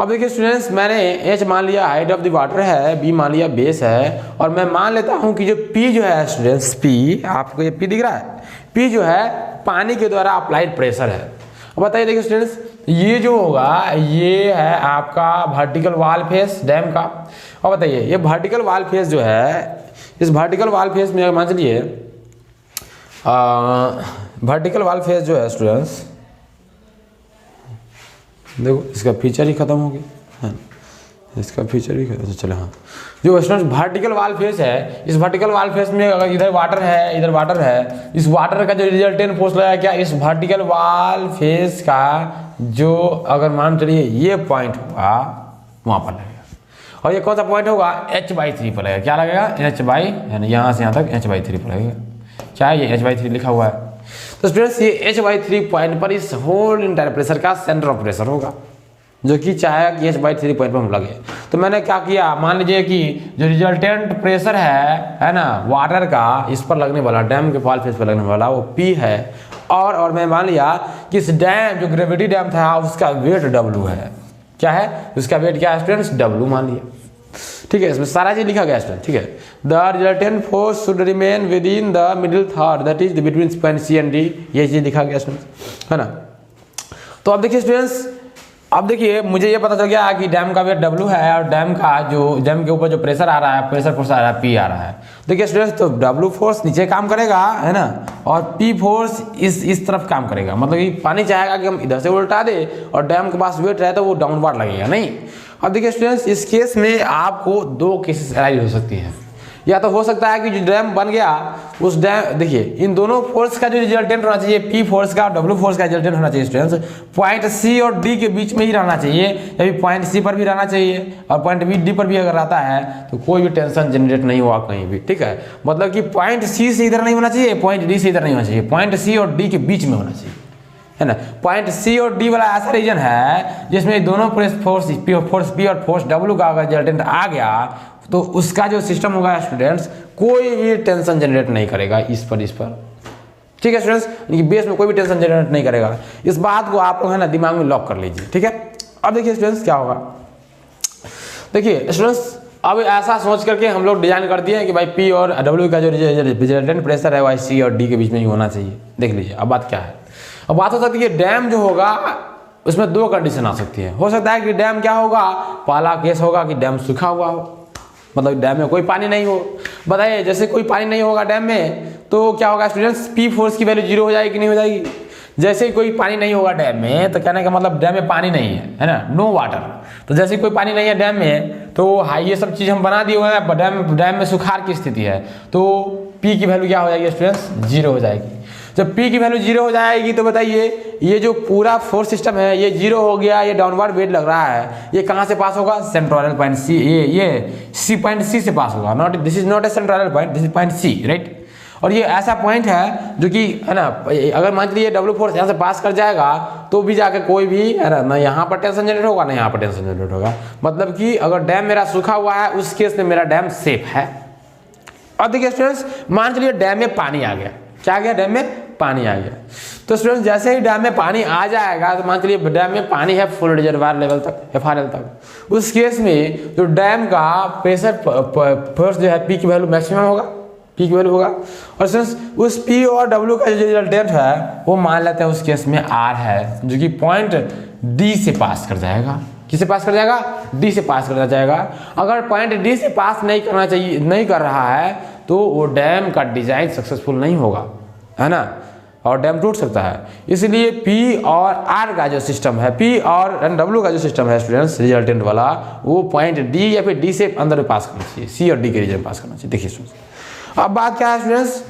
अब देखिए स्टूडेंट्स, मैंने एच मान लिया हाइट ऑफ द वाटर है, बी मान लिया बेस है, और मैं मान लेता हूँ कि जो पी जो है स्टूडेंट्स, पी आपको ये पी दिख रहा है, पी जो है पानी के द्वारा अप्लाइड प्रेशर है। अब बताइए देखिए स्टूडेंट्स, ये जो होगा ये है आपका वर्टिकल वाल फेस डैम का। अब बताइए ये वर्टिकल वाल फेस जो है, इस वर्टिकल वाल फेस में मान लीजिए वर्टिकल वाल फेस जो है स्टूडेंट्स, देखो इसका फीचर ही खत्म हो गया है, इसका फीचर ही खत्म। चले हाँ, जो स्टूडेंट्स वर्टिकल वाल फेस है, इस वर्टिकल वाल फेस में अगर इधर वाटर है इधर वाटर है, इस वाटर का जो रिजल्टेंट फोर्स लगा क्या, इस वर्टिकल वाल फेस का जो अगर मान चलिए ये पॉइंट होगा वहाँ पर लगेगा, और ये कौन सा पॉइंट होगा, h/3 पर लगेगा। क्या लगेगा, यानी यहाँ से यहाँ तक h/3 पर लगेगा। क्या ये h/3 लिखा हुआ है, तो स्टूडेंट्स ये h/3 पॉइंट पर इस होल इंटायर प्रेशर का सेंटर ऑफ प्रेशर होगा, जो कि चाहे कि h/3 पॉइंट पर हम लगे। तो मैंने क्या किया, मान लीजिए कि जो रिजल्टेंट प्रेशर है ना वाटर का, इस पर लगने वाला डैम के वाल फेस पर लगने वाला वो P है, और मैं मान लिया कि इस डैम जो ग्रेविटी डैम था उसका वेट W है। क्या है उसका वेट, क्या है स्टूडेंट्स, W मान लिया। ठीक है, इसमें सारा चीज लिखा गया स्टूडेंट। ठीक है, the resultant force should remain with in the middle third, that is between point C and D, ये चीज लिखा गया स्टूडेंट्स, है ना। तो अब देखिए स्टूडेंट्स, अब देखिए मुझे ये पता चल गया कि डैम का वेट W है और डैम के ऊपर जो प्रेशर आ रहा है, प्रेशर फोर्स आ रहा है P आ रहा है। देखिए स्टूडेंट्स, तो W फोर्स नीचे काम करेगा, है ना, और P फोर्स इस तरफ काम करेगा। मतलब कि पानी चाहेगा कि हम इधर से उल्टा दे और डैम के पास वेट रहे तो वो डाउनवर्ड लगेगा नहीं। अब देखिए स्टूडेंट्स, इस केस में आपको दो केसेस अराइज हो सकती हैं। या तो हो सकता है कि जो डैम बन गया उस डैम, देखिए इन दोनों फोर्स का जो रिजल्टेंट होना चाहिए, P फोर्स का और W फोर्स का रिजल्टेंट होना चाहिए स्टूडेंट्स, पॉइंट C और D के बीच में ही रहना चाहिए। या पॉइंट C पर भी रहना चाहिए और पॉइंट D पर भी अगर रहता है तो कोई भी टेंशन जनरेट नहीं हुआ कहीं भी, ठीक है। मतलब कि पॉइंट C से इधर नहीं होना चाहिए, पॉइंट D से इधर नहीं होना चाहिए, पॉइंट C और D के बीच में होना चाहिए, है ना। पॉइंट C और D वाला ऐसा रीजन है जिसमें दोनों फोर्स P और फोर्स W का अगर रिजल्टेंट आ गया तो उसका जो सिस्टम होगा स्टूडेंट्स, कोई भी टेंशन जनरेट नहीं करेगा इस पर, ठीक है स्टूडेंट्स। बेस में कोई भी टेंशन जनरेट नहीं करेगा। इस बात को आप लोग है ना दिमाग में लॉक कर लीजिए, ठीक है। अब देखिए स्टूडेंट्स क्या होगा, देखिए स्टूडेंट्स, अब ऐसा सोच करके हम लोग डिजाइन कर दिए कि भाई P और W का जो रिजल्टेंट प्रेशर है वह C और D के बीच में ही होना चाहिए। देख लीजिए अब बात क्या है। अब बात हो सकती है डैम जो होगा उसमें दो कंडीशन आ सकती है। हो सकता है कि डैम क्या होगा, पहला केस होगा कि डैम सूखा हुआ हो, मतलब डैम में कोई पानी नहीं हो। बताइए जैसे कोई पानी नहीं होगा डैम में तो क्या होगा स्टूडेंट्स, P फोर्स की वैल्यू 0 हो जाएगी कि नहीं हो जाएगी। जैसे ही कोई पानी नहीं होगा डैम में तो कहने का मतलब डैम में पानी नहीं है ना, नो वाटर। तो जैसे कोई पानी नहीं है डैम में तो ये सब चीज़ हम बना दिए हुए हैं, डैम में सुखाड़ की स्थिति है तो P की वैल्यू क्या हो जाएगी स्टूडेंट्स, 0 हो जाएगी। जब P की वैल्यू 0 हो जाएगी तो बताइए ये जो पूरा फोर्स सिस्टम है ये 0 हो गया, ये डाउनवर्ड वेट लग रहा है, ये कहाँ से पास होगा, सेंट्रोइडल पॉइंट C, ये C पॉइंट C से पास होगा। Not, this is not a centroidal point, this is point C, right. और ये ऐसा पॉइंट है जो कि है ना, अगर मान लीजिए W फोर्स यहाँ से पास कर जाएगा तो भी जाके कोई भी है ना यहाँ पर टेंशन जनरेट होगा ना यहाँ पर टेंशन जनरेट होगा। मतलब कि अगर डैम मेरा सूखा हुआ है उस केस में मेरा डैम सेफ है। और देखिए स्टूडेंट्स, मान चलिए डैम में पानी आ गया, क्या आ गया, डैम में पानी आ गया। तो स्टूडेंट्स जैसे ही डैम में पानी आ जाएगा तो मान चलिए डैम में पानी है फुल रिजर्वायर लेवल तक, FRL तक, उस केस में जो डैम का प्रेशर फोर्स जो है P की वैल्यू मैक्सिमम होगा, P की वैल्यू होगा। और स्टूडेंट्स उस P और W का जो रिजल्टेंट है वो मान लेते हैं उस केस में R है, जो कि पॉइंट D से पास कर जाएगा। किसे पास कर जाएगा, D से पास कर जाएगा। अगर पॉइंट D से पास नहीं करना चाहिए, नहीं कर रहा है तो वो डैम का डिजाइन सक्सेसफुल नहीं होगा, है ना, और डैम टूट सकता है। इसलिए P और R का जो सिस्टम है, P और W का जो सिस्टम है स्टूडेंट्स रिजल्टेंट वाला, वो पॉइंट D या फिर D से अंदर पास करना चाहिए, C और D के रीजन पास करना चाहिए। देखिए स्टूडेंट्स अब बात क्या है स्टूडेंट्स,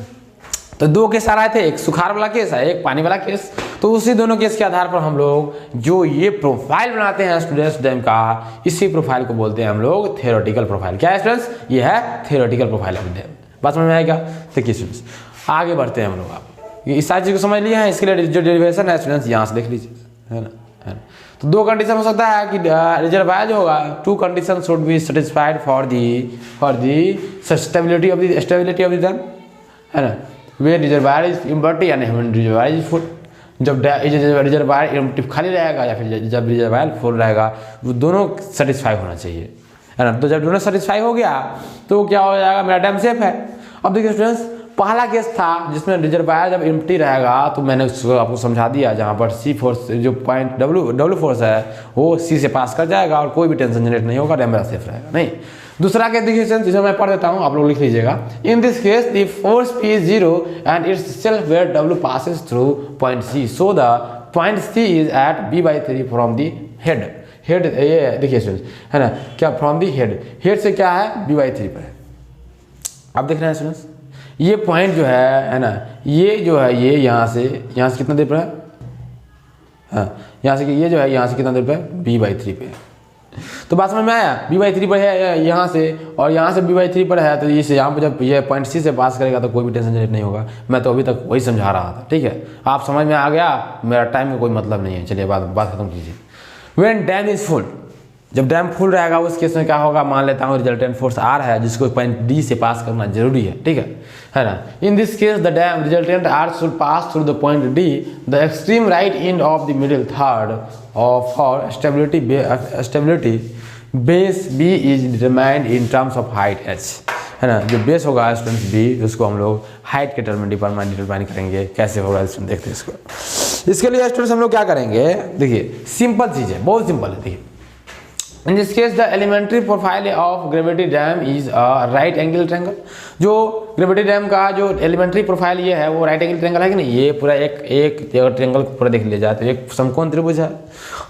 तो दो केस आ रहे थे, एक सुखाड़ वाला केस है, एक पानी वाला केस। तो उसी दोनों केस के आधार पर हम लोग जो ये प्रोफाइल बनाते हैं स्टूडेंट्स डैम का, इसी प्रोफाइल को बोलते हैं हम लोग थ्योरेटिकल प्रोफाइल। क्या है स्टूडेंट्स, ये है थ्योरेटिकल प्रोफाइल ऑफ डैम। बात समझ में आएगा। देखिए स्टूडेंट्स आगे बढ़ते हैं हम लोग। आप इस सारी चीज़ को समझ लिए हैं, इसके लिए जो डेरिवेशन है स्टूडेंट्स यहाँ से देख लीजिए, है ना, है ना। तो दो कंडीशन हो सकता है कि रिजर्वायर जो होगा, two condition should be satisfied for the stability of the dam, है ना। वे रिजर्वायर इज एम्प्टी यानी रिजर्वायर इज फुल। जब रिजर्वायर एम्प्टी खाली रहेगा या फिर जब रिजर्वायर फुल रहेगा, वो दोनों सेटिस्फाई होना चाहिए, है ना। तो जब दोनों सेटिस्फाई हो गया तो क्या हो जाएगा, मेरा डैम सेफ है। अब देखिए स्टूडेंट्स पहला केस था जिसमें रिजर्वायर जब एम्प्टी रहेगा तो मैंने आपको समझा दिया, जहाँ पर C फोर्स जो पॉइंट W फोर्स है वो C से पास कर जाएगा और कोई भी टेंशन जनरेट नहीं होगा, डैम मेरा सेफ रहेगा। नहीं, दूसरा केस देखिए जिसे मैं पढ़ देता हूँ, आप लोग लिख लीजिएगा। In this case the force P is 0 and its self where W passes through point C, so the point C is at B/3 from the head। ये देखिए स्टूडेंट्स, है ना, क्या फ्रॉम दी हेड से क्या है, B/3 पर है। आप देख रहे हैं स्टूडेंट्स ये पॉइंट जो है ना, ये जो है ये यहाँ से कितना देर पर है, हाँ यहाँ से ये जो है यहाँ से कितना देर पर है, B/3 पे। तो बात समझ में आया, B/3 पर है यहाँ से, और यहाँ से B/3 पर है, तो इस यहाँ पर जब ये पॉइंट C से पास करेगा तो कोई भी टेंशन जनरेट नहीं होगा। मैं तो अभी तक वही समझा रहा था, ठीक है। आप समझ में आ गया, मेरा टाइम में कोई मतलब नहीं है। चलिए बात खत्म कीजिए। व्हेन डैम इज फुल, जब डैम फुल रहेगा उस केस में क्या होगा, मान लेता हूँ रिजल्टेंट फोर्स R है जिसको पॉइंट D से पास करना जरूरी है, ठीक है ना। इन this case the dam resultant R should pass through the point D, the extreme right end of the middle third of for stability base B is determined in terms of height H, है ना। जो बेस होगा स्टूडेंट्स B, उसको हम लोग हाइट के टर्म में डिटरमाइन करेंगे। कैसे होगा इसमें देखते हैं इसको। इसके लिए स्टूडेंट्स हम लोग क्या करेंगे, देखिए सिंपल चीज़ है, बहुत सिंपल है। देखिए in this case the elementary profile of gravity dam is a right angle triangle. जो ग्रेविटी डैम का जो एलिमेंट्री प्रोफाइल ये है वो राइट एंगल ट्रायंगल है कि नहीं, ये पूरा एक ट्रायंगल पूरा देख लिया जाए तो एक समकोण त्रिभुज है।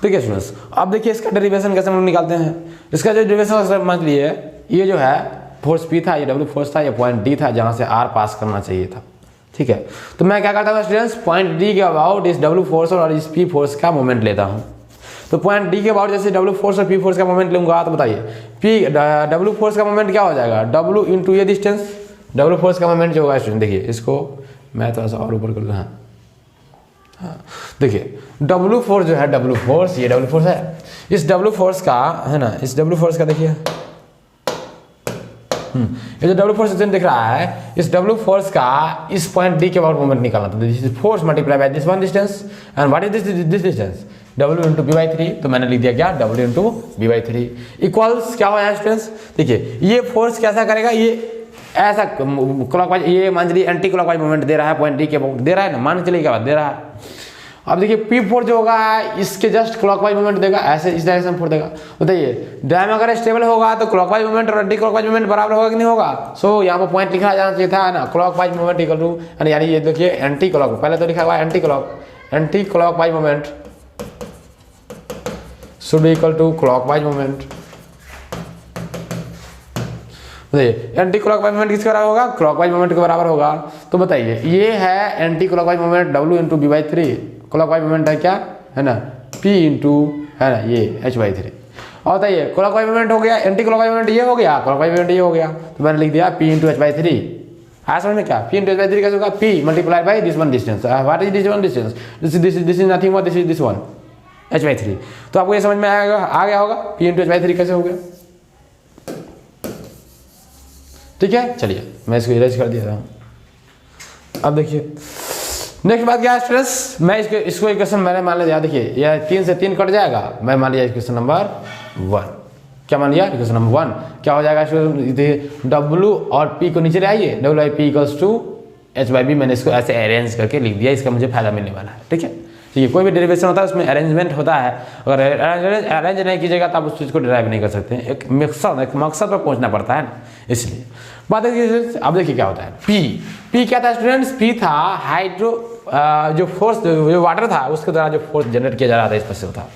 ठीक है स्टूडेंट्स, अब देखिए इसका डेरिवेशन कैसे हम लोग निकालते हैं। इसका जो डेरिवेशन मान लीजिए ये जो है फोर्स पी था, ये डब्ल्यू फोर्स था, ये पॉइंट डी था जहाँ से आर पास करना चाहिए था। ठीक है, तो मैं क्या करता हूँ स्टूडेंट्स, पॉइंट डी के अबाउट इस डब्ल्यू फोर्स और इस पी फोर्स का मोमेंट लेता हूँ। तो पॉइंट डी के अबाउट जैसे डब्ल्यू फोर्स और पी फोर्स का मोमेंट लूंगा तो बताइए पी डब्ल्यू फोर्स का मोमेंट क्या हो जाएगा, डब्ल्यू इंटू ये डिस्टेंस। डब्ल्यू फोर्स का मोमेंट जो होगा स्टूडेंट, देखिए इसको मैं थोड़ा सा और ऊपर कर दूँ, हाँ देखिए डब्ल्यू फोर्स जो है, डब्ल्यू फोर्स ये डब्ल्यू फोर्स है, इस डब्ल्यू फोर्स का है ना, इस डब्ल्यू फोर्स का देखिए ये जो डब्ल्यू फोर्स दिख रहा है, इस डब्ल्यू फोर्स का इस पॉइंट डी के अबाउट मोमेंट निकालना था। This is force multiply by this one distance and what is this distance, W into B by 3। तो मैंने लिख दिया क्या, W into B by 3 equals क्या हो जाए स्टूडेंट्स, देखिए ये फोर्स कैसा करेगा, ये ऐसा क्लॉकवाइज, ये मान लीजिए एंटी क्लॉकवाइज मोमेंट दे रहा है, पॉइंट डी के अबाउट दे रहा है ना, मान चलिए क्या बात दे रहा है। अब देखिए पी फोर्स जो होगा इसके जस्ट क्लॉकवाइज मोमेंट देगा, ऐसे इस डायरेक्शन में फोर्स देगा। बताइए डैम अगर स्टेबल होगा तो क्लॉकवाइज मोमेंट और एंटी क्लॉकवाइज मोमेंट बराबर होगा कि नहीं होगा। सो यहाँ पर पॉइंट लिखा जाना चाहिए था ना, क्लॉकवाइज मोमेंट इक्वल टू, यानी ये देखिए एंटी क्लॉक, पहले तो लिखा हुआ anti clockwise moment should be equal to clockwise moment। बताइए एंटी क्लॉकवाइज मोमेंट किसके बराबर होगा, क्लॉकवाइज मोमेंट के बराबर होगा। तो बताइए ये है anti clockwise moment W into B by 3, clockwise moment है क्या है ना, P इंटू है ना ये H बाई 3। और बताइए क्लॉकवाइज मोमेंट हो गया, एंटी क्लॉकवाइज मोमेंट ये हो गया, क्लॉकवाइज मोमेंट ये हो गया, तो मैंने लिख दिया P इंटू H बाई 3। हाँ समझ में क्या, P इंटू H बाई 3 कैसे होगा, P multiply by this one distance. What is this one distance, this is nothing but this is this one H by 3। तो आपको ये समझ में आ गया होगा P इंटू H बाई 3 कैसे हो गया। ठीक है, चलिए मैं इसको इरेज कर दिया हूँ। अब देखिए नेक्स्ट बात क्या है स्टूडेंट्स, मैं इसको इक्वेशन मैंने मान लिया, देखिए यह 3 से 3 कट जाएगा, मैं मान लिया इक्वेशन नंबर 1। क्या मान लिया, इक्वेशन नंबर 1 क्या हो जाएगा स्टूडेंट, W और P को नीचे ले आइए, W by P equals to H by B. मैंने इसको ऐसे अरेंज करके लिख दिया, इसका मुझे फायदा मिलने वाला है। ठीक है, ठीक है, कोई भी डेरिवेशन होता है उसमें अरेंजमेंट होता है, अगर अरेंज नहीं कीजिएगा तो आप उस चीज़ को डिराइव नहीं कर सकते। एक मकसद पर पहुंचना पड़ता है ना, इसलिए बात है। अब देखिए क्या होता है, पी क्या था स्टूडेंट्स, पी था हाइड्रो जो फोर्स जो वाटर था उसके द्वारा जो फोर्स जनरेट किया जा रहा था इस पर से था।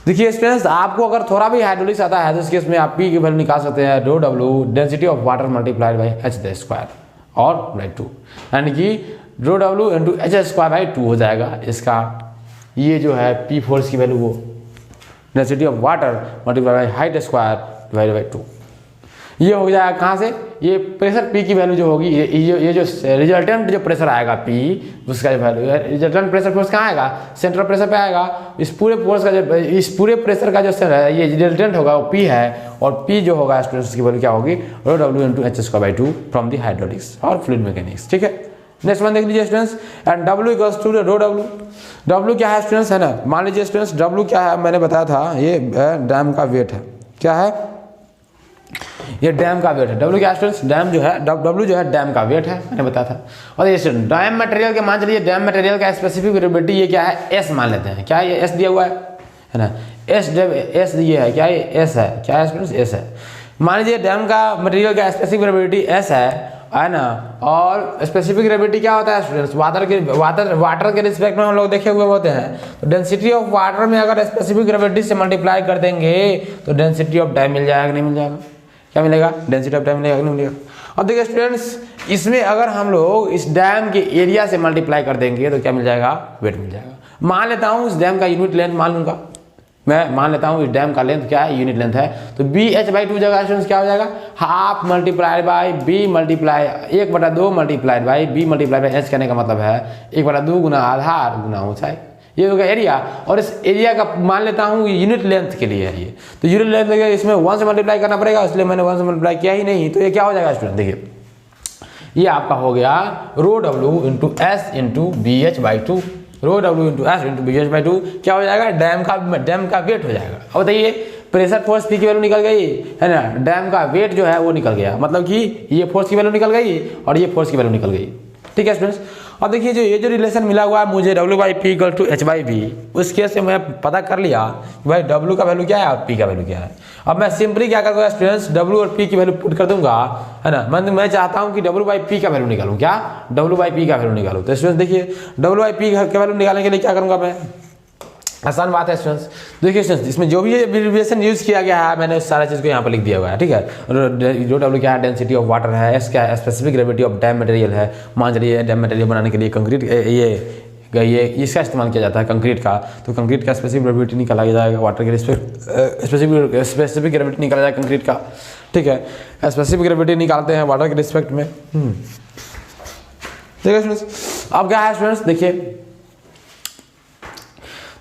देखिए स्टूडेंट्स आपको अगर थोड़ा भी हाइड्रोलिक्स आता है तो इस केस में आप पी की वैल्यू निकाल सकते हैं, rho W density of water multiplied by H the square और बाई 2, यानी कि rho W into H square by 2 हो जाएगा इसका। ये जो है पी फोर्स की वैल्यू वो density of water multiply by height square divide by 2, ये हो जाएगा कहाँ से, ये प्रेशर पी की वैल्यू जो होगी, ये जो रिजल्टेंट जो प्रेशर आएगा पी उसका जो वैल्यू है, रिजल्टेंट प्रेशर फोर्स कहाँ आएगा, सेंट्रल प्रेशर पे आएगा। इस पूरे फोर्स का जो इस पूरे प्रेशर का जो है ये रिजल्टेंट होगा वो पी है, और पी जो होगा स्टूडेंट्स की वैल्यू क्या होगी, rho W into H square by 2 from the hydraulics और फ्लूइड मैकेनिक्स। ठीक है, नेक्स्ट वन देख लीजिए students, and W equals to rho W. W क्या है स्टूडेंट्स, है ना, मान लीजिए स्टूडेंट्स W क्या है, मैंने बताया था ये डैम का वेट है, क्या है, ये डैम का वेट है। W क्या है स्टूडेंट्स, डैम जो है W जो है डैम का वेट है, मैंने बताया था। और ये स्टूडेंट डैम मटेरियल के मान चलिए, डैम मटेरियल का स्पेसिफिक ग्रेविटी ये क्या है, S मान लेते हैं। क्या ये S दिया हुआ है ना, S ये है, क्या ये S है, क्या है स्टूडेंट्स, S है। मान लीजिए डैम का मटेरियल का स्पेसिफिक ग्रेविटी S है ना, और स्पेसिफिक ग्रेविटी क्या होता है स्टूडेंट्स, वाटर के रिस्पेक्ट में हम लोग देखे हुए होते हैं। तो डेंसिटी ऑफ वाटर में अगर स्पेसिफिक ग्रेविटी से मल्टीप्लाई कर देंगे तो डेंसिटी ऑफ डैम मिल जाएगा, नहीं मिल जाएगा, क्या मिलेगा, डेंसिटी ऑफ डैम मिलेगा, नहीं मिलेगा। अब देखिए स्टूडेंट्स इसमें अगर हम लोग इस डैम के एरिया से मल्टीप्लाई कर देंगे तो क्या मिल जाएगा, वेट मिल जाएगा। मान लेता हूँ इस डैम का यूनिट लेंथ मान लूंगा, मैं मान लेता हूँ इस डैम का लेंथ क्या है, यूनिट लेंथ है, तो बी एच बाई 2 जगह स्टूडेंट्स क्या हो जाएगा, half multiplied by B multiply 1/2 multiplied by B multiply by H, कहने का मतलब है 1/2 गुना आधार गुना ऊंचाई, ये होगा एरिया। और इस एरिया का मान लेता हूँ यूनिट लेंथ के लिए है ये, तो यूनिट लेंथ लगे इसमें 1 से मल्टीप्लाई करना पड़ेगा, इसलिए मैंने 1 से मल्टीप्लाई किया ही नहीं। तो ये क्या हो जाएगा स्टूडेंट, देखिए ये आपका हो गया rho W into S into B H by 2, rho W into S into B H by 2 क्या हो जाएगा, डैम का वेट हो जाएगा। अब बताइए प्रेशर फोर्स पी की वैल्यू निकल गई है ना, डैम का वेट जो है वो निकल गया, मतलब कि ये फोर्स की वैल्यू निकल गई और ये फोर्स की वैल्यू निकल गई। ठीक है स्टूडेंट्स, अब देखिए जो ये जो रिलेशन मिला हुआ है मुझे W by P equal to H by V, उस केस से मैं पता कर लिया कि भाई W का वैल्यू क्या है और P का वैल्यू क्या है। अब मैं सिंपली क्या करूँगा स्टूडेंट्स, W और P की वैल्यू पुट कर दूंगा, है ना। मैं चाहता हूँ कि W बाई पी का वैल्यू निकालूँ, क्या W बाई पी का वैल्यू निकालूँ। तो स्टूडेंट्स देखिए W बाई पी का वैल्यू निकालने के लिए क्या करूँगा मैं, आसान बात है स्टूडेंट्स। देखिए स्टूडेंट्स इसमें जो भी एब्रिविएशन यूज किया गया है मैंने उस सारा चीज़ को यहाँ पर लिख दिया हुआ है, ठीक है। रो W क्या है, डेंसिटी ऑफ वाटर है, एस क्या है, specific gravity of dam material है। मान चलिए डैम मटेरियल बनाने के लिए कंक्रीट ये इसका इस्तेमाल किया जाता है कंक्रीट का, तो कंक्रीट का स्पेसिफिक ग्रेविटी निकाला जाएगा, वाटर के रिस्पेक्ट स्पेसिफिक ग्रेविटी निकाला जाएगा कंक्रीट का, ठीक है। स्पेसिफिक ग्रेविटी निकालते हैं वाटर के रिस्पेक्ट में, ठीक है स्टूडेंट्स। अब क्या है स्टूडेंट्स देखिए,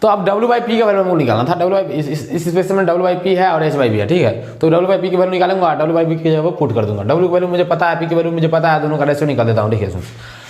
तो अब W बाई पी का वैल्यू हमको निकालना था। इस स्पेशल में W बाई पी है और H बाई पी है, ठीक है। तो W बाई पी की वैल्यू निकालूंगा, W बाई पी की जगह पुट कर दूंगा। W की वैल्यू मुझे पता है, P की वैल्यू मुझे पता है, दोनों का रेशियो निकाल देता हूँ, ठीक है।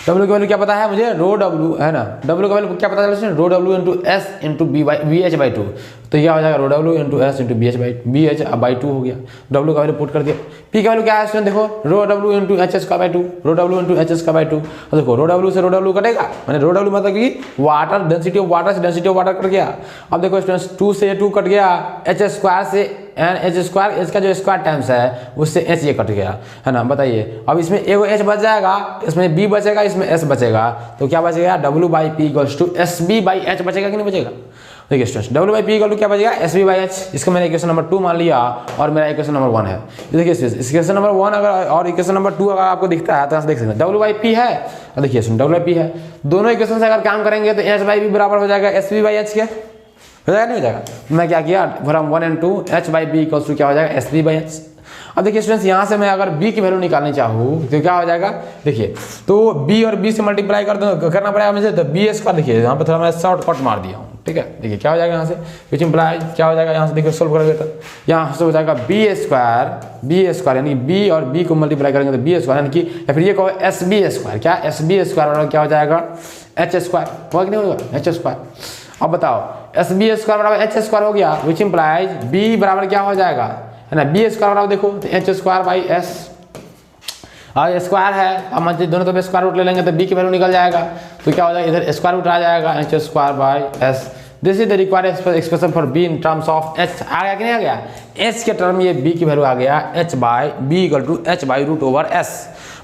W की वैल्यू क्या पता है मुझे, रो W है ना, W का वैल्यू क्या पता है, rho W into S into B H by 2, तो क्या हो जाएगा rho W into S into B H by 2 हो गया। W का वैल्यू पुट कर दिया। P का वैल्यू क्या है स्टूडेंट, देखो rho W into H S का by 2, rho W into H S का बाई 2। देखो रो W से रो W कटेगा, मैंने रो W मतलब कि वाटर डेंसिटी ऑफ वाटर से डेंसिटी ऑफ वाटर कट गया। अब देखो स्टूडेंट्स 2 से 2 कट गया, एच स्क्वायर से एच स्क्वायर, इसका जो स्क्वायर टाइम्स है उससे एच ये कट गया, है ना। बताइए अब इसमें एगो एच बच जाएगा, इसमें बी बचेगा, इसमें एस बचेगा, तो क्या बचेगा W by P equals to S B by H बचेगा कि नहीं बचेगा। देखिए students W by P equal to क्या बचेगा, एस बी बाई एच। इसका मैंने इक्वेशन नंबर 2 मान लिया और मेरा इक्वेशन नंबर 1 है। देखिए इक्वेशन नंबर 1 अगर और इक्वेशन नंबर 2 अगर आपको दिखता है तो देख सकते हैं W बाई पी है, देखिए W बाई पी है, दोनों इक्वेशन से अगर काम करेंगे तो एच बाई बी बराबर हो जाएगा एस बी बाई एच के, हो जाएगा नहीं हो जाएगा। मैं क्या किया from 1 and 2 H by B equals to क्या हो जाएगा एस बी बाई एच। अब देखिए स्टूडेंट्स यहाँ से मैं अगर b की वैल्यू निकालनी चाहूँ तो क्या हो जाएगा, देखिए तो b और b से मल्टीप्लाई करना पड़ेगा मुझे, तो बी एस का देखिए यहाँ पर थोड़ा मैं शॉर्टकट मार दिया हूँ, ठीक है। देखिए क्या हो जाएगा यहाँ से विच इम्प्लाई क्या हो जाएगा, यहाँ से देखिए सोल्व करेंगे तो यहाँ से हो जाएगा बी स्क्वायर यानी b और b को मल्टीप्लाई करेंगे तो बी स्क्वायर यानी कि, या फिर ये कहो एस बी स्क्वायर, क्या एस बी स्क्वायर क्या हो जाएगा एच स्क्वायर, होगा कि नहीं होगा एच स्क्वायर। अब बताओ एस बी स्क्वायर बराबर एच स्क्वायर हो गया, विच इम्प्लाइज बी बराबर क्या हो जाएगा, है ना बी स्क्वायर बराबर देखो एच स्क्वायर बाई एस, और स्क्वायर है अब मतलब दोनों तरफ स्क्वायर रूट ले लेंगे तो बी की वैल्यू निकल जाएगा, तो क्या हो जाएगा इधर स्क्वायर रूट आ जाएगा H square by S. This is the required expression for B in terms of H. आ गया कि नहीं आ गया, एच के टर्म ये बी की वैल्यू आ गया H by B equal to H by root over S.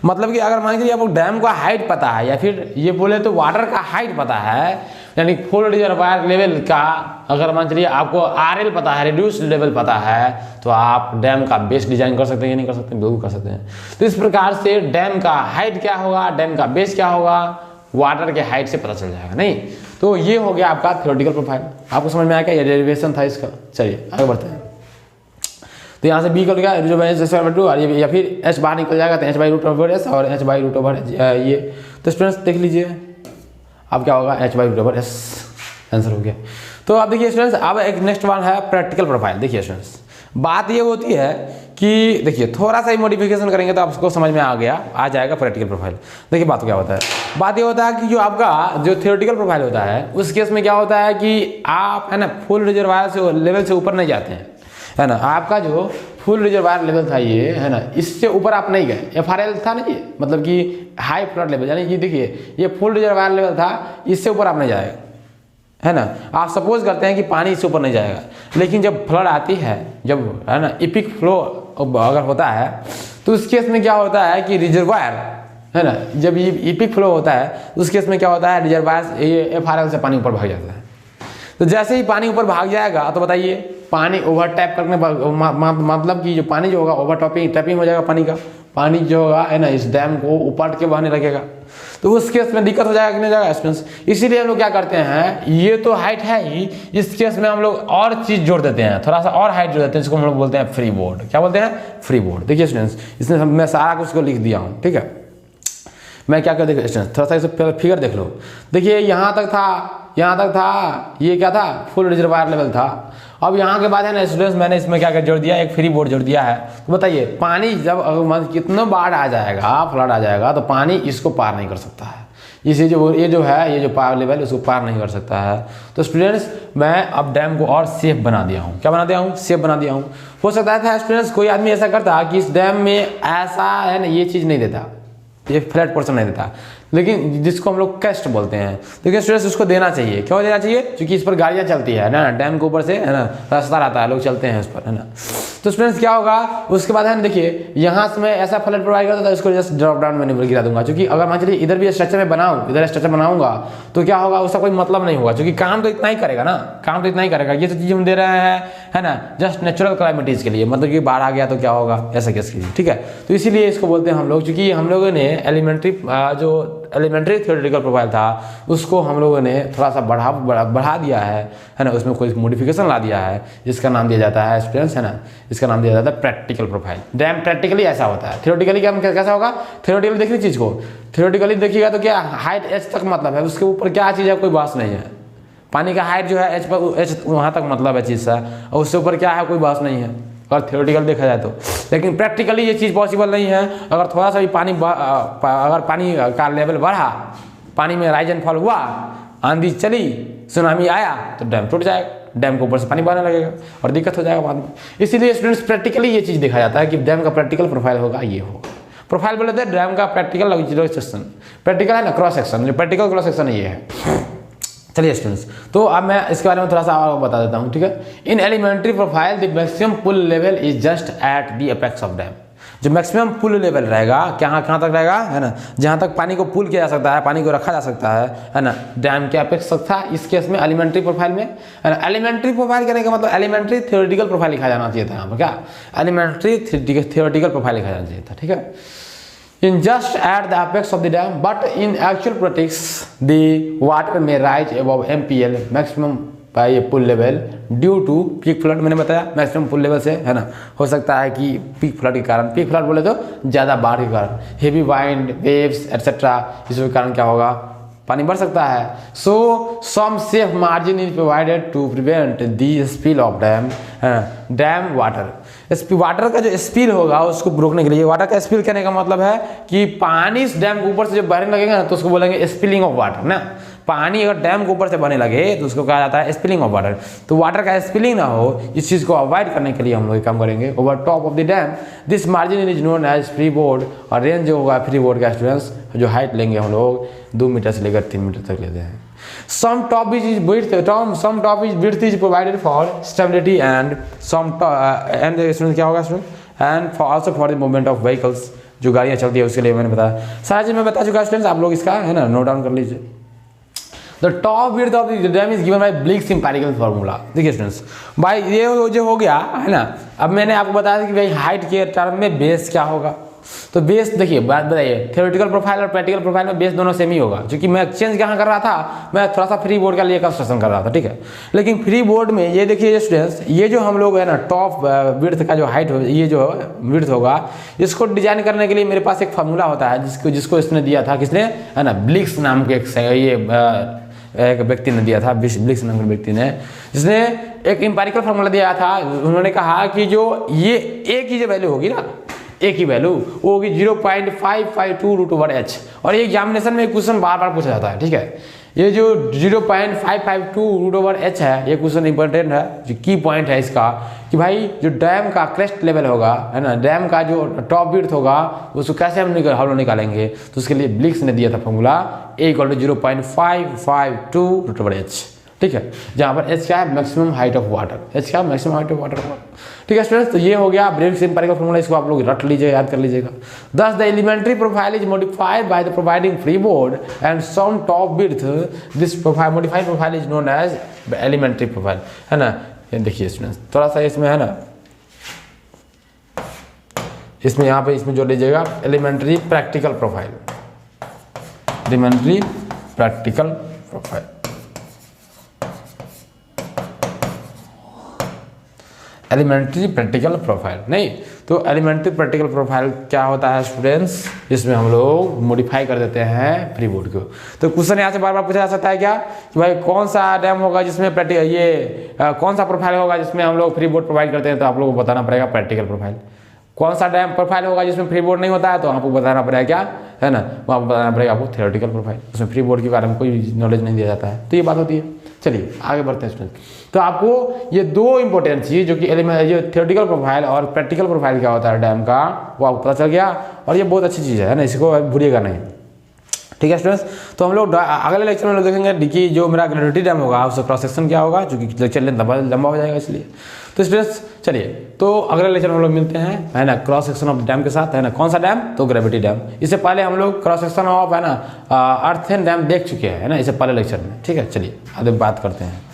मतलब कि अगर मान लीजिए आपको डैम का हाइट पता है या फिर ये बोले तो वाटर का हाइट पता है, यानी फुल रिजर्वायर लेवल का अगर मान चलिए आपको आरएल पता है, रिड्यूस लेवल पता है, तो आप डैम का बेस डिजाइन कर सकते हैं या नहीं कर सकते, बिल्कुल कर सकते हैं। तो इस प्रकार से डैम का हाइट क्या होगा, डैम का बेस क्या होगा, वाटर के हाइट से पता चल जाएगा। नहीं तो ये हो गया आपका थ्योरेटिकल प्रोफाइल। आपको समझ में आया क्या, ये डेरिवेशन था इसका। चलिए आगे बढ़ते हैं। तो यहाँ से बी निकल गया या फिर एच बाहर निकल जाएगा तो H by root over S और एच बाई रूट ओवर ये। तो स्टूडेंट्स देख लीजिए अब क्या होगा H by root over S, answer हो गया। तो अब देखिए स्टूडेंट्स अब एक नेक्स्ट वन है प्रैक्टिकल प्रोफाइल। देखिए स्टूडेंट्स बात ये होती है कि देखिए थोड़ा सा ही मॉडिफिकेशन करेंगे तो आपको समझ में आ जाएगा प्रैक्टिकल प्रोफाइल। देखिए बात क्या होता है, बात ये होता है कि जो आपका जो थियोरेटिकल प्रोफाइल होता है उस केस में क्या होता है कि आप है ना फुल रिजर्वायर से लेवल से ऊपर नहीं जाते हैं, है ना। आपका जो फुल रिजर्वायर लेवल था ये, है ना, इससे ऊपर आप नहीं गए। एफआरएल था ना ये, मतलब कि हाई फ्लड लेवल, यानी कि देखिए ये फुल रिजर्वायर लेवल था, इससे ऊपर आप नहीं जाएगा, है ना। आप सपोज करते हैं कि पानी इससे ऊपर नहीं जाएगा, लेकिन जब फ्लड आती है, जब है ना एपिक फ्लो अगर होता है तो उस केस में क्या होता है कि रिजर्वायर, है ना, जब ये एपिक फ्लो होता है उस केस में क्या होता है रिजर्वायर ये एफआरएल से पानी ऊपर भाग जाता है। तो जैसे ही पानी ऊपर भाग जाएगा तो बताइए पानी ओवर टैप करने मतलब कि जो पानी जो होगा ओवर टैपिंग हो जाएगा, पानी जो होगा है ना इस डैम को ऊपर के बहने लगेगा। तो उस केस में दिक्कत हो जाएगा कि नहीं जाएगा स्टूडेंट्स। इसीलिए हम लोग क्या करते हैं, ये तो हाइट है ही, इस केस में हम लोग और चीज जोड़ देते हैं, थोड़ा सा और हाइट जोड़ देते हैं, जिसको हम लोग बोलते हैं फ्री बोर्ड। क्या बोलते हैं, फ्री बोर्ड। देखिए स्टूडेंट्स इसमें मैं सारा कुछ को लिख दिया हूँ, ठीक है। मैं क्या कर देखिए स्टूडेंट्स थोड़ा सा इसे फिगर देख लो। देखिए यहाँ तक था ये क्या था फुल रिजर्वायर लेवल था। अब यहाँ के बाद है ना स्टूडेंट्स मैंने इसमें क्या जोड़ दिया, एक फ्री बोर्ड जोड़ दिया है। तो बताइए पानी जब कितना बाढ़ आ जाएगा, फ्लड आ जाएगा, तो पानी इसको पार नहीं कर सकता है, इसे ये जो पावर लेवल उसको पार नहीं कर सकता है। तो स्टूडेंट्स मैं अब डैम को और सेफ बना दिया हूँ। क्या बना दिया हूँ, सेफ बना दिया हूँ। हो सकता था स्टूडेंट्स कोई आदमी ऐसा करता कि इस डैम में ऐसा है ना ये चीज़ नहीं देता, ये फ्लैट पोर्शन नहीं देता, लेकिन जिसको हम लोग कैस्ट बोलते हैं। देखिए स्टूडेंट्स उसको देना चाहिए, क्यों देना चाहिए? क्योंकि इस पर गाड़ियाँ चलती है ना, डैम के ऊपर से है ना रास्ता रहता है, लोग चलते हैं इस पर, है ना। तो स्टूडेंट्स क्या होगा उसके बाद है ना, देखिए यहाँ से मैं ऐसा फ्लड प्रोवाइड करता था, इसको जस्ट ड्रॉप डाउन मैन्यूवर गिरा दूंगा, क्योंकि अगर मान चलिए इधर भी स्ट्रक्चर में बनाऊँ, इधर स्ट्रक्चर बनाऊंगा तो क्या होगा, उसका कोई मतलब नहीं होगा, क्योंकि काम तो इतना ही करेगा ना, काम तो इतना ही करेगा। ये तो चीज़ हम दे रहे हैं है ना जस्ट नेचुरल क्लाइमेटीज के लिए, मतलब कि बाढ़ आ गया तो क्या होगा, ऐसा केस के लिए, ठीक है। तो इसीलिए इसको बोलते हैं हम लोग, क्योंकि हम लोगों ने एलिमेंट्री थ्योरेटिकल प्रोफाइल था उसको हम लोगों ने थोड़ा सा बढ़ा दिया है ना, उसमें कोई मॉडिफिकेशन ला दिया है, जिसका नाम दिया जाता है स्टूडेंट्स, है ना, इसका नाम दिया जाता है प्रैक्टिकल प्रोफाइल। डैम प्रैक्टिकली ऐसा होता है, थ्योरेटिकली कैसा होगा, थ्योरेटिकली देखिए चीज़ को, थ्योरेटिकली देखिएगा तो क्या हाइट एच तक मतलब है, उसके ऊपर क्या चीज़ है कोई बात नहीं है, पानी का हाइट जो है एच वहाँ तक मतलब है चीज़ सा, और उससे ऊपर क्या है कोई बात नहीं है, अगर थ्योरेटिकल देखा जाए तो। लेकिन प्रैक्टिकली ये चीज़ पॉसिबल नहीं है। अगर थोड़ा सा भी अगर पानी का लेवल बढ़ा, पानी में राइज एंड फॉल हुआ, आंधी चली, सुनामी आया तो डैम टूट जाएगा, डैम के ऊपर से पानी बहने लगेगा और दिक्कत हो जाएगा बाद में। इसीलिए स्टूडेंट्स प्रैक्टिकली ये चीज़ देखा जाता है कि डैम का प्रैक्टिकल प्रोफाइल होगा, ये होगा प्रोफाइल बोले थे डैम का प्रैक्टिकल सेक्शन, प्रैक्टिकल है ना क्रॉस सेक्शन, जो प्रैक्टिकल क्रॉस सेक्शन ये है। चलिए स्टूडेंट्स, तो अब मैं इसके बारे में थोड़ा सा और बता देता हूँ, ठीक है। In elementary profile the maximum pull level is just at the apex of dam. जो मैक्सिमम पुल लेवल रहेगा कहाँ तक रहेगा, है ना, जहाँ तक पानी को पुल किया जा सकता है, पानी को रखा जा सकता है ना, डैम के अपेक्स तक था इस केस में एलिमेंट्री प्रोफाइल में, है ना। एलिमेंट्री प्रोफाइल करने का मतलब एलिमेंट्री थ्योरेटिकल प्रोफाइल लिखा जाना चाहिए था यहाँ पर, क्या एलिमेंट्री थ्योरेटिकल प्रोफाइल लिखा जाना चाहिए था, ठीक है। In just at the apex of the dam, but in actual practice, the water may rise above MPL maximum by a pool level due to peak flood। मैंने बताया मैक्सिमम पुल लेवल से, है ना, हो सकता है कि पीक फ्लड के कारण, पीक फ्लड बोले तो ज़्यादा बाढ़ के कारण, हेवी वाइंड, वेव्स एटसेट्रा, इसके कारण क्या होगा, पानी बढ़ सकता है। So some safe margin is provided to prevent the spill of dam water. Water का जो स्पिल होगा उसको रोकने के लिए, वाटर का स्पिल कहने का मतलब है कि पानी इस डैम के ऊपर से जब बहने लगेगा ना तो उसको बोलेंगे स्पिलिंग ऑफ वाटर ना। पानी अगर डैम के ऊपर से बहने लगे तो उसको कहा जाता है स्पिलिंग ऑफ वाटर। तो वाटर का स्पिलिंग ना हो, इस चीज़ को अवॉइड करने के लिए हम लोग काम करेंगे। Over top of the dam this margin is known as free board. और रेंज जो होगा फ्री बोर्ड का स्टूडेंट्स, जो हाइट लेंगे हम लोग 2 मीटर से लेकर 3 मीटर तक लेते हैं। Some top is width is provided for stability and and student क्या होगा student, and for also for the movement of vehicles, जो गाड़ियाँ चलती है उसके लिए मैंने बताया, सारा चीज़ मैं बता चुका स्टूडेंट्स, आप लोग इसका है ना नोट डाउन कर लीजिए। The top width of the dam is given by Blix empirical formula। देखिए स्टूडेंट्स, भाई ये जो हो गया है ना, अब मैंने आपको बताया कि भाई हाइट के टर्म में बेस क्या होगा। तो बेस देखिए, बात बताइए, थ्योरेटिकल प्रोफाइल और प्रैक्टिकल प्रोफाइल में बेस दोनों सेम ही होगा, क्योंकि मैं चेंज कहाँ कर रहा था, मैं थोड़ा सा फ्री बोर्ड का लिए कंस्ट्रक्शन कर रहा था, ठीक है। लेकिन फ्री बोर्ड में ये देखिए स्टूडेंट्स, ये जो हम लोग है ना टॉप विड्थ का जो हाइट, ये जो विड्थ होगा, इसको डिजाइन करने के लिए मेरे पास एक फार्मूला होता है जिसको इसने दिया था, किसने, है ना, ब्लिक्स नाम के एक व्यक्ति ने दिया था, ब्लिक्स नाम के व्यक्ति ने, जिसने एक एम्पिरिकल फार्मूला दिया था। उन्होंने कहा कि जो ये ए की जो वैल्यू होगी ना, ए की वैल्यू वो होगी 0.552√/h। और ये एग्जामिनेशन में क्वेश्चन बार बार पूछा जाता है, ठीक है। ये जो 0.552√/h है, ये क्वेश्चन इंपॉर्टेंट है, जो की पॉइंट है इसका, कि भाई जो डैम का क्रेस्ट लेवल होगा, है ना, डैम का जो टॉप विड्थ होगा उसको कैसे हम लोग निकालेंगे। तो उसके लिए ब्लिक्स ने दिया था फॉर्मूला A = 0.552√/h, ठीक है, जहाँ पर h क्या है, maximum height of water, h क्या है, मैक्सिमम हाइट ऑफ वाटर, ठीक है स्टूडेंट्स। तो ये हो गया ब्लिक्स एम्पिरिकल फॉर्मूला, इसको आप लोग रट लीजिए, याद कर लीजिएगा। Thus the elementary profile is modified by the providing freeboard and some top width। This modified profile is known as elementary profile, है ना। ये देखिए स्टूडेंट्स, थोड़ा सा इसमें है ना, इसमें यहाँ पे इसमें जोड़ लीजिएगा elementary practical profile, elementary practical profile, elementary practical profile नहीं। तो एलिमेंट्री प्रैक्टिकल प्रोफाइल क्या होता है स्टूडेंट्स, इसमें हम लोग मॉडिफाई कर देते हैं फ्री बोर्ड को। तो क्वेश्चन यहाँ से बार बार पूछा जा सकता है क्या, कि भाई कौन सा डैम होगा जिसमें कौन सा प्रोफाइल होगा जिसमें हम लोग फ्री बोर्ड प्रोवाइड करते हैं। तो आप लोगों को बताना पड़ेगा प्रैक्टिकल प्रोफाइल। कौन सा डैम प्रोफाइल होगा जिसमें फ्री बोर्ड नहीं होता है, तो आपको बताना पड़ेगा क्या, है ना, वो आपको बताना पड़ेगा आपको थ्योरेटिकल प्रोफाइल, उसमें फ्री बोर्ड के बारे में कोई नॉलेज नहीं दिया जाता है। तो ये बात होती है। चलिए आगे बढ़ते हैं स्टूडेंट। तो आपको ये 2 इंपॉर्टेंट चीज़, जो कि जो थ्योरेटिकल प्रोफाइल और प्रैक्टिकल प्रोफाइल क्या होता है डैम का, वो आपको पता चल गया। और ये बहुत अच्छी चीज़ है ना, इसको भूलिएगा नहीं। ठीक है स्टूडेंट्स, तो हम लोग अगले लेक्चर में लोग देखेंगे कि जो मेरा ग्रेविटी डैम होगा उसका क्रॉस सेक्शन क्या होगा, जो कि लेक्चर लेंथ लंबा हो जाएगा इसलिए। तो स्टूडेंट्स चलिए, तो अगले लेक्चर में हम लोग मिलते हैं, है ना, क्रॉस सेक्शन ऑफ डैम के साथ, है ना। कौन सा डैम? तो ग्रेविटी डैम। इससे पहले हम लोग क्रॉस सेक्शन ऑफ, है ना, अर्थेन डैम देख चुके हैं, है ना, इससे पहले लेक्चर में। ठीक है, चलिए आगे बात करते हैं।